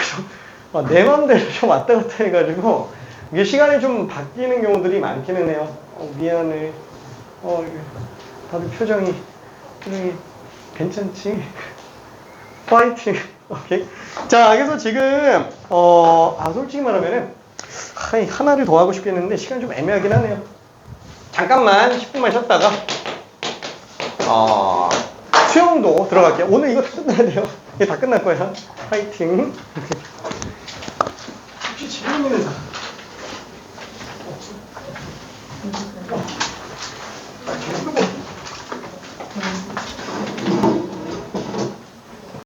좀, 내 맘대로 좀 왔다 갔다 해가지고 이게 시간이 좀 바뀌는 경우들이 많기는 해요. 미안해. 다들 표정이 괜찮지? 파이팅. 오케이. 자, 그래서 지금 솔직히 말하면은 하나를 더 하고 싶겠는데 시간이 좀 애매하긴 하네요. 잠깐만 10분만 쉬었다가 수영도 들어갈게요. 오늘 이거 다 끝나야 돼요. 이게 다 끝날 거야. 파이팅. 혹시 재밌는 사람? 없어?